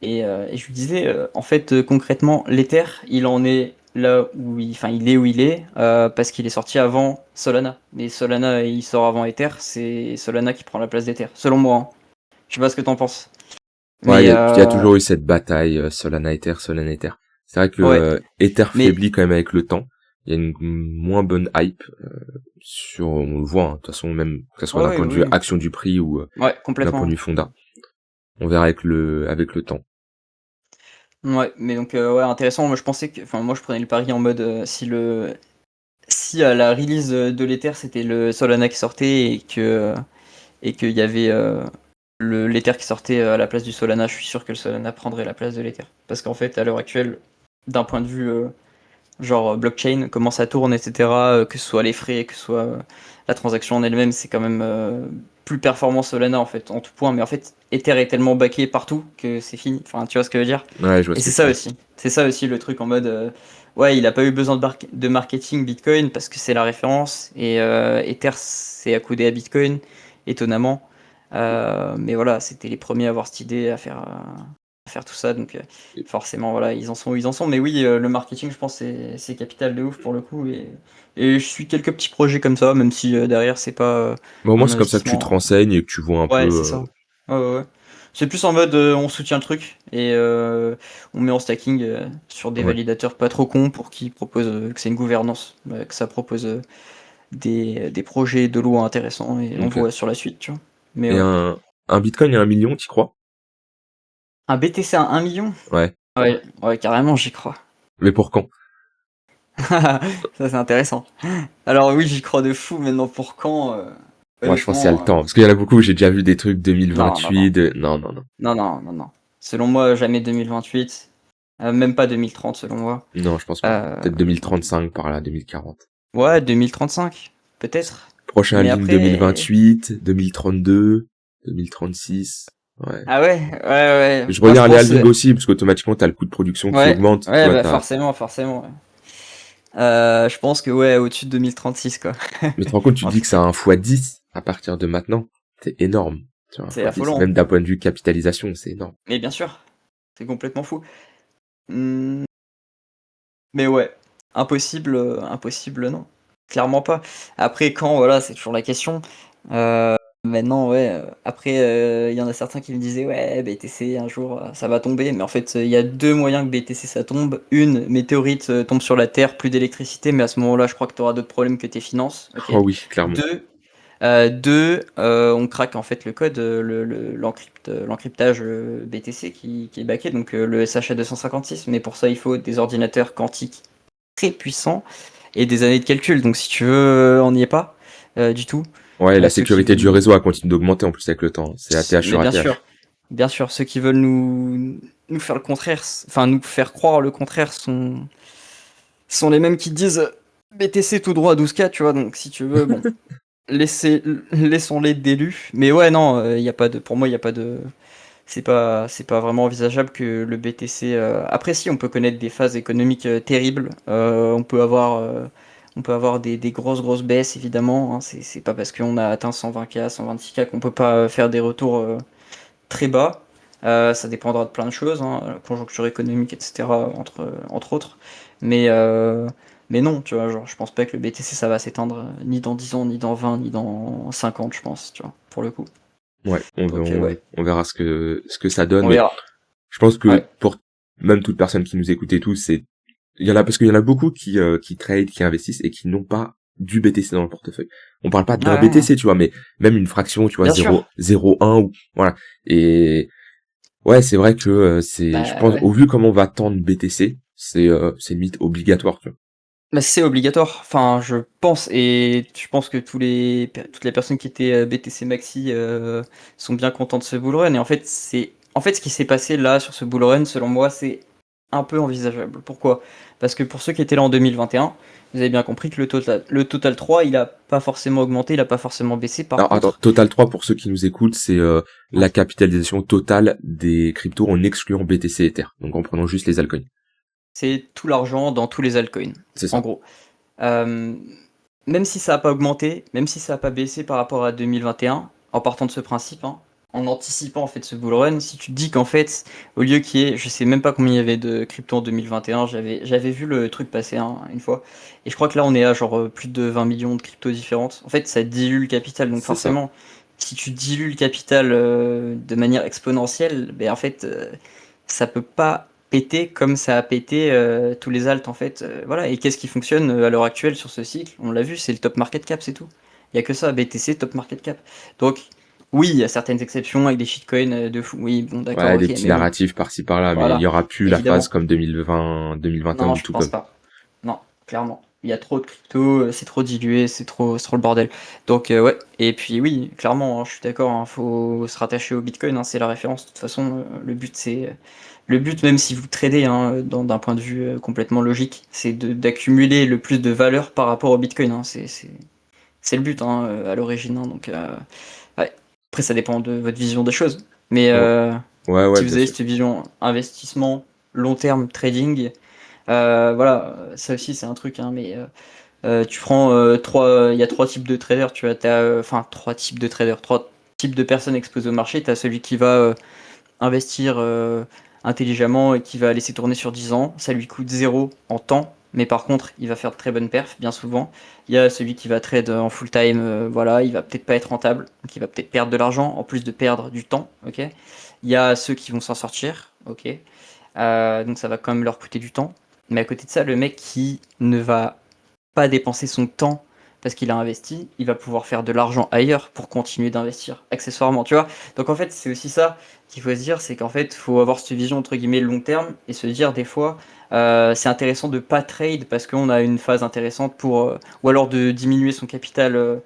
Speaker 1: et je lui disais, en fait, concrètement, l'Ether, il en est là où enfin, il est où il est parce qu'il est sorti avant Solana. Mais Solana, il sort avant Ether, c'est Solana qui prend la place d'Ether, selon moi, hein. Je sais pas ce que t'en penses.
Speaker 2: Ouais,
Speaker 1: Mais
Speaker 2: il y a toujours eu cette bataille Solana Ether, Solana Ether. C'est vrai que
Speaker 1: ouais,
Speaker 2: Ether
Speaker 1: mais
Speaker 2: faiblit quand même avec le temps. Il y a une moins bonne hype sur, on le voit, hein, de toute façon, même que ce soit
Speaker 1: ouais,
Speaker 2: d'un
Speaker 1: ouais,
Speaker 2: point de vue
Speaker 1: oui,
Speaker 2: action du prix ou
Speaker 1: ouais,
Speaker 2: d'un point de
Speaker 1: complètement.
Speaker 2: vue fonda. On verra avec le temps.
Speaker 1: Ouais, mais donc ouais, intéressant. Moi, je pensais que, enfin, moi, je prenais le pari en mode si à la release de l'Ether c'était le Solana qui sortait et qu'il y avait l'Ether qui sortait à la place du Solana, je suis sûr que le Solana prendrait la place de l'Ether. Parce qu'en fait, à l'heure actuelle, d'un point de vue genre blockchain, comment ça tourne, etc., que ce soit les frais, que ce soit la transaction en elle-même, c'est quand même plus performant Solana en fait, en tout point. Mais en fait, Ether est tellement backé partout que c'est fini. Enfin, tu vois ce que je veux dire?
Speaker 2: Ouais, je vois
Speaker 1: Et
Speaker 2: ce que
Speaker 1: c'est
Speaker 2: tu
Speaker 1: ça
Speaker 2: veux dire.
Speaker 1: aussi. C'est ça aussi le truc en mode, ouais, il a pas eu besoin de marketing Bitcoin parce que c'est la référence et Ether c'est accoudé à Bitcoin, étonnamment. Mais voilà, c'était les premiers à avoir cette idée, à faire tout ça, donc forcément, voilà, ils en sont où ils en sont. Mais oui, le marketing, je pense, c'est capital de ouf pour le coup. Et je suis quelques petits projets comme ça, même si derrière, c'est pas
Speaker 2: Mais au moins,
Speaker 1: un
Speaker 2: c'est comme ça que tu te
Speaker 1: investissement.
Speaker 2: renseignes et que tu vois un peu,
Speaker 1: Ouais, c'est ça. Ouais, ouais, ouais. C'est plus en mode on soutient le truc et on met en stacking sur des
Speaker 2: ouais.
Speaker 1: validateurs pas trop cons pour qu'ils proposent que c'est une gouvernance, que ça propose des projets de loi intéressants et on
Speaker 2: Ok.
Speaker 1: voit sur la suite, tu vois. Mais
Speaker 2: Et
Speaker 1: ouais.
Speaker 2: un Bitcoin à 1 million, t'y crois?
Speaker 1: Un BTC à 1 million?
Speaker 2: Ouais.
Speaker 1: Ouais, ouais, carrément, j'y crois.
Speaker 2: Mais pour quand?
Speaker 1: Ça, c'est intéressant. Alors oui, j'y crois de fou, maintenant pour quand
Speaker 2: Moi, je pense qu'il y a le
Speaker 1: honnêtement,
Speaker 2: temps. Parce qu'il y en a beaucoup, j'ai déjà vu des trucs
Speaker 1: non, non, non.
Speaker 2: 2028, non, non, non.
Speaker 1: Non, non, non, non. Selon moi, jamais 2028. Même pas 2030, selon moi.
Speaker 2: Non, je pense pas.
Speaker 1: Euh,
Speaker 2: Peut-être 2035 par là, 2040.
Speaker 1: ouais, 2035, peut-être.
Speaker 2: Prochain
Speaker 1: Mais
Speaker 2: ligne
Speaker 1: après...
Speaker 2: 2028, 2032, 2036. Ouais.
Speaker 1: Ah ouais, ouais, ouais.
Speaker 2: Je
Speaker 1: Moi, je
Speaker 2: regarde les
Speaker 1: pense...
Speaker 2: halving aussi, parce qu'automatiquement, t'as le coût de production qui
Speaker 1: ouais,
Speaker 2: augmente. Tu
Speaker 1: ouais,
Speaker 2: vois,
Speaker 1: bah
Speaker 2: t'as...
Speaker 1: forcément, forcément. Ouais. Je pense que ouais, au-dessus de 2036, quoi.
Speaker 2: Mais tu te rends compte, tu te
Speaker 1: En
Speaker 2: dis
Speaker 1: tout
Speaker 2: que c'est
Speaker 1: cas,
Speaker 2: un x10 à partir de maintenant. C'est énorme. Tu vois, un
Speaker 1: c'est
Speaker 2: x10.
Speaker 1: affolant.
Speaker 2: Même d'un point de vue capitalisation, c'est énorme.
Speaker 1: Mais bien sûr. C'est complètement fou. Mmh, mais ouais, impossible, impossible non, clairement pas. Après quand, voilà, c'est toujours la question. Maintenant, ouais, après, il y en a certains qui me disaient: «Ouais, BTC un jour, ça va tomber», mais en fait, il y a 2 moyens que BTC ça tombe. Une, météorite, tombe sur la Terre, plus d'électricité, mais à ce moment-là, je crois que tu auras d'autres problèmes que tes finances, OK?
Speaker 2: Oh oui, clairement.
Speaker 1: 2, 2, on craque en fait le code, l'encryptage, BTC qui est backé, donc le SHA-256, mais pour ça, il faut des ordinateurs quantiques très puissants et des années de calcul. Donc si tu veux, on n'y est pas, du tout.
Speaker 2: Ouais, la
Speaker 1: Ceux qui
Speaker 2: sécurité du
Speaker 1: veulent
Speaker 2: réseau a continué d'augmenter en plus avec le temps. C'est ATH
Speaker 1: mais
Speaker 2: sur ATH.
Speaker 1: bien sûr, ceux qui veulent nous faire le contraire, enfin nous faire croire le contraire sont les mêmes qui disent BTC tout droit à 12K, tu vois. Donc si tu veux, bon, laissons-les d'élus. Mais ouais, non, il y a pas de, pour moi, il y a pas de, c'est pas vraiment envisageable que le BTC. Après, si, on peut connaître des phases économiques terribles. On peut avoir des grosses baisses, évidemment, hein. C'est pas parce qu'on a atteint 120K, 126K qu'on peut pas faire des retours très bas. Ça dépendra de plein de choses, hein, la conjoncture économique, etc., entre autres. Mais, euh, mais non, tu vois, genre, je pense pas que le BTC ça va s'éteindre ni dans 10 ans, ni dans 20, ni dans 50, je pense, tu vois, pour le coup.
Speaker 2: Ouais,
Speaker 1: Donc, ouais,
Speaker 2: on verra ce que ça donne,
Speaker 1: on
Speaker 2: mais
Speaker 1: verra.
Speaker 2: je pense que
Speaker 1: Ouais.
Speaker 2: pour même toute personne qui nous écoute et tout, il y en a, parce qu'il y en a beaucoup qui trade, qui investissent et qui n'ont pas du BTC dans le portefeuille. On parle pas
Speaker 1: Ouais,
Speaker 2: d'un
Speaker 1: ouais,
Speaker 2: BTC, tu vois, mais même une fraction, tu vois,
Speaker 1: bien sûr.
Speaker 2: 0,1 ou, voilà. Et, ouais, c'est vrai que, je
Speaker 1: Bah
Speaker 2: pense,
Speaker 1: ouais.
Speaker 2: au vu comment on va tendre BTC, c'est limite obligatoire, tu vois.
Speaker 1: Bah, c'est obligatoire. Enfin, je pense, et je pense que toutes les personnes qui étaient BTC Maxi sont bien contents de ce bull run. Et en fait, ce qui s'est passé là sur ce bull run, selon moi, c'est un peu envisageable. Pourquoi? Parce que pour ceux qui étaient là en 2021, vous avez bien compris que le total 3, il a pas forcément augmenté, il a pas forcément baissé. Par
Speaker 2: Alors, attends,
Speaker 1: contre,
Speaker 2: Total 3 pour ceux qui nous écoutent, c'est
Speaker 1: ouais,
Speaker 2: la capitalisation totale des cryptos en excluant BTC et Ether, donc en prenant juste les altcoins.
Speaker 1: c'est tout l'argent dans tous les altcoins,
Speaker 2: C'est
Speaker 1: en
Speaker 2: ça.
Speaker 1: gros. Euh, Même si ça n'a pas augmenté, même si ça n'a pas baissé par rapport à 2021, en partant de ce principe, hein, en anticipant en fait ce bull run, si tu te dis qu'en fait, au lieu qu'il y ait, je sais même pas combien il y avait de crypto en 2021, j'avais vu le truc passer hein, une fois, et je crois que là on est à genre plus de 20 millions de cryptos différentes. En fait, ça dilue le capital, donc
Speaker 2: C'est ça.
Speaker 1: forcément, si tu dilues le capital de manière exponentielle, ben en fait, ça peut pas péter comme ça a pété tous les alts en fait. Voilà. Et qu'est-ce qui fonctionne à l'heure actuelle sur ce cycle? On l'a vu, c'est le top market cap, c'est tout. Il y a que ça, BTC, top market cap. Donc oui, il y a certaines exceptions avec des shitcoins de fou. Oui, bon d'accord,
Speaker 2: Ouais, des
Speaker 1: ok,
Speaker 2: petits
Speaker 1: mais bon,
Speaker 2: narratifs par-ci par-là, mais il y
Speaker 1: voilà,
Speaker 2: aura plus la phase
Speaker 1: évidemment.
Speaker 2: comme 2020, 2021
Speaker 1: Non,
Speaker 2: du
Speaker 1: je
Speaker 2: tout
Speaker 1: pense
Speaker 2: comme.
Speaker 1: pas. Non, clairement. Il y a trop de crypto, c'est trop dilué, c'est trop le bordel. Donc ouais, et puis oui, clairement, hein, je suis d'accord, hein, faut se rattacher au Bitcoin, hein, c'est la référence. De toute façon, le but c'est le but, même si vous tradez hein, d'un point de vue complètement logique, c'est d'accumuler le plus de valeur par rapport au Bitcoin, hein, c'est le but hein, à l'origine. Hein, donc ouais. Après, ça dépend de votre vision des choses. Mais
Speaker 2: Ouais, ouais,
Speaker 1: si vous
Speaker 2: bien
Speaker 1: avez
Speaker 2: sûr.
Speaker 1: cette vision investissement, long terme, trading, voilà, ça aussi c'est un truc, hein, mais tu prends il y a trois types de traders, tu vois, enfin trois types de traders, trois types de personnes exposées au marché. Tu as celui qui va investir intelligemment et qui va laisser tourner sur 10 ans. Ça lui coûte zéro en temps, mais par contre, il va faire de très bonnes perfs, bien souvent. Il y a celui qui va trade en full time, voilà, il va peut-être pas être rentable, donc il va peut-être perdre de l'argent en plus de perdre du temps, ok. Il y a ceux qui vont s'en sortir, ok. Donc ça va quand même leur coûter du temps. Mais à côté de ça, le mec qui ne va pas dépenser son temps parce qu'il a investi, il va pouvoir faire de l'argent ailleurs pour continuer d'investir, accessoirement, tu vois. Donc en fait, c'est aussi ça qu'il faut se dire, c'est qu'en fait, il faut avoir cette vision entre guillemets long terme et se dire des fois, c'est intéressant de pas trade parce qu'on a une phase intéressante pour, ou alors de diminuer son capital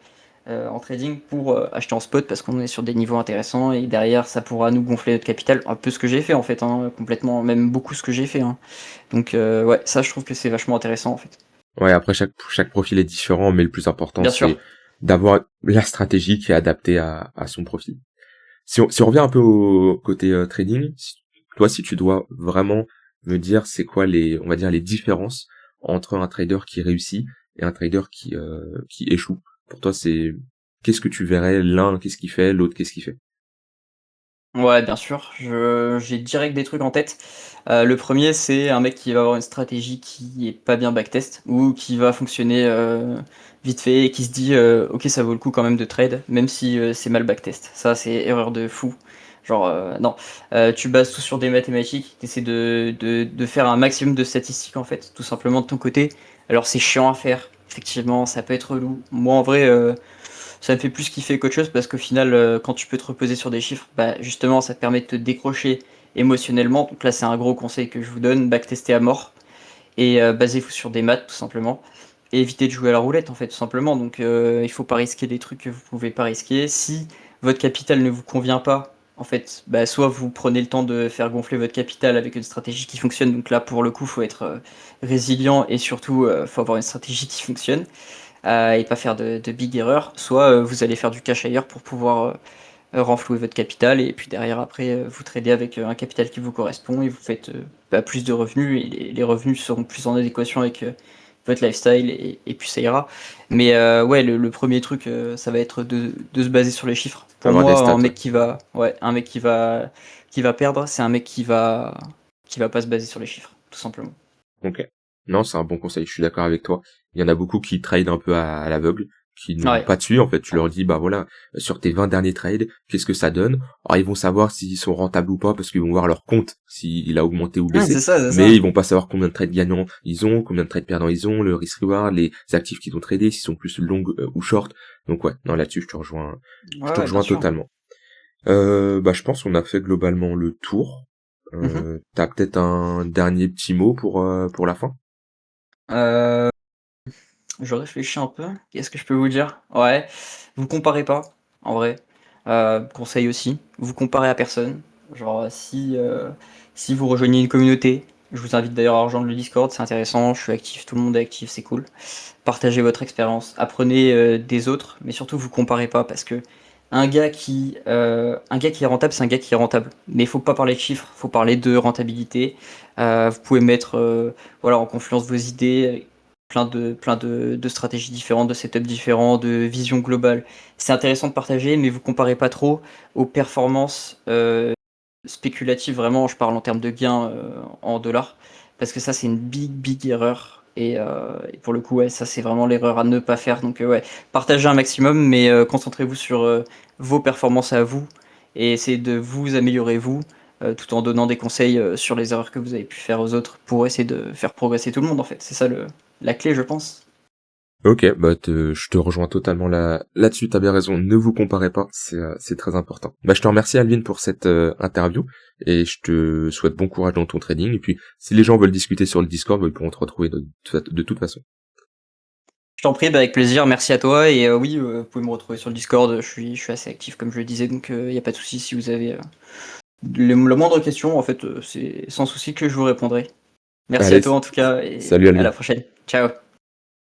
Speaker 1: en trading pour acheter en spot parce qu'on est sur des niveaux intéressants et derrière ça pourra nous gonfler notre capital, un peu ce que j'ai fait en fait, hein, complètement, même beaucoup ce que j'ai fait. Hein. Donc ouais, ça je trouve que c'est vachement intéressant en fait.
Speaker 2: Ouais, après chaque profil est différent, mais le plus important
Speaker 1: Bien
Speaker 2: c'est
Speaker 1: sûr.
Speaker 2: d'avoir la stratégie qui est adaptée à son profil. Si on revient un peu au côté trading, toi si tu dois vraiment me dire c'est quoi on va dire les différences entre un trader qui réussit et un trader qui échoue. Pour toi c'est qu'est-ce que tu verrais l'un qu'est-ce qu'il fait, l'autre qu'est-ce qu'il fait?
Speaker 1: Ouais, bien sûr, j'ai direct des trucs en tête. Le premier c'est un mec qui va avoir une stratégie qui est pas bien backtest ou qui va fonctionner, vite fait et qui se dit, «OK, ça vaut le coup quand même de trade, même si, c'est mal backtest». Ça, c'est erreur de fou. Genre, non, tu bases tout sur des mathématiques, tu essaies de faire un maximum de statistiques, en fait, tout simplement de ton côté. Alors c'est chiant à faire, effectivement, ça peut être relou. Moi, en vrai, ça me fait plus kiffer qu'autre chose parce qu'au final, quand tu peux te reposer sur des chiffres, bah, justement, ça te permet de te décrocher émotionnellement. Donc là, c'est un gros conseil que je vous donne, backtester à mort et basez-vous sur des maths tout simplement. Et évitez de jouer à la roulette en fait, tout simplement. Donc il faut pas risquer des trucs que vous pouvez pas risquer. Si votre capital ne vous convient pas, en fait, bah, soit vous prenez le temps de faire gonfler votre capital avec une stratégie qui fonctionne. Donc là, pour le coup, faut être résilient et surtout, faut avoir une stratégie qui fonctionne et pas faire de big erreurs, soit vous allez faire du cash ailleurs pour pouvoir renflouer votre capital et puis derrière après vous tradez avec un capital qui vous correspond et vous faites plus de revenus et les revenus seront plus en adéquation avec votre lifestyle et puis ça ira. Mais ouais, le premier truc, ça va être de se baser sur les chiffres. Pour
Speaker 2: Avoir des
Speaker 1: moi,
Speaker 2: stats, ouais.
Speaker 1: un mec qui va perdre, c'est un mec qui va pas se baser sur les chiffres, tout simplement.
Speaker 2: Ok. Non, c'est un bon conseil, je suis d'accord avec toi. Il y en a beaucoup qui trade un peu à l'aveugle, qui n'ont
Speaker 1: Ouais.
Speaker 2: pas de suivi, en fait. Tu leur dis, bah voilà, sur tes 20 derniers trades, qu'est-ce que ça donne? Alors, ils vont savoir s'ils sont rentables ou pas, parce qu'ils vont voir leur compte, s'il a augmenté ou
Speaker 1: Ah,
Speaker 2: baissé,
Speaker 1: c'est
Speaker 2: mais
Speaker 1: ça.
Speaker 2: ils vont pas savoir combien de trades gagnants ils ont, combien de trades perdants ils ont, le risk-reward, les actifs qu'ils ont tradés, s'ils sont plus long ou short. Donc ouais, non, là-dessus, je
Speaker 1: Ouais,
Speaker 2: te
Speaker 1: ouais, bien
Speaker 2: rejoins
Speaker 1: sûr.
Speaker 2: totalement. Bah, je pense qu'on a fait globalement le tour.
Speaker 1: Mhm.
Speaker 2: T'as peut-être un dernier petit mot pour la fin?
Speaker 1: Euh, Je réfléchis un peu. Qu'est-ce que je peux vous dire? Ouais, vous comparez pas, en vrai. Conseil aussi, vous comparez à personne. Genre, si vous rejoignez une communauté, je vous invite d'ailleurs à rejoindre le Discord, c'est intéressant, je suis actif, tout le monde est actif, c'est cool. Partagez votre expérience, apprenez des autres, mais surtout vous comparez pas parce que un gars qui est rentable, c'est un gars qui est rentable. Mais il faut pas parler de chiffres, faut parler de rentabilité. Vous pouvez mettre voilà, en confluence vos idées, plein de stratégies différentes, de setups différents, de visions globales. C'est intéressant de partager, mais vous comparez pas trop aux performances spéculatives, vraiment, je parle en termes de gains en dollars, parce que ça c'est une big erreur. Et pour le coup, ouais, ça c'est vraiment l'erreur à ne pas faire. Donc ouais, partagez un maximum, mais concentrez-vous sur vos performances à vous et essayez de vous améliorer vous, tout en donnant des conseils sur les erreurs que vous avez pu faire aux autres pour essayer de faire progresser tout le monde en fait. C'est ça la clé, je pense.
Speaker 2: Ok, bah je te rejoins totalement là-dessus, t'as bien raison, ne vous comparez pas, c'est très important. Bah je te remercie Alvin pour cette interview et je te souhaite bon courage dans ton trading et puis si les gens veulent discuter sur le Discord, bah, ils pourront te retrouver de toute façon.
Speaker 1: Je t'en prie, bah, avec plaisir, merci à toi. Et oui, vous pouvez me retrouver sur le Discord, je suis assez actif comme je le disais, donc il n'y a pas de souci si vous avez la moindre question, en fait, c'est sans souci que je vous répondrai. Merci à
Speaker 2: Allez,
Speaker 1: toi en tout cas, et
Speaker 2: salut
Speaker 1: à
Speaker 2: Alvin.
Speaker 1: la prochaine. Ciao.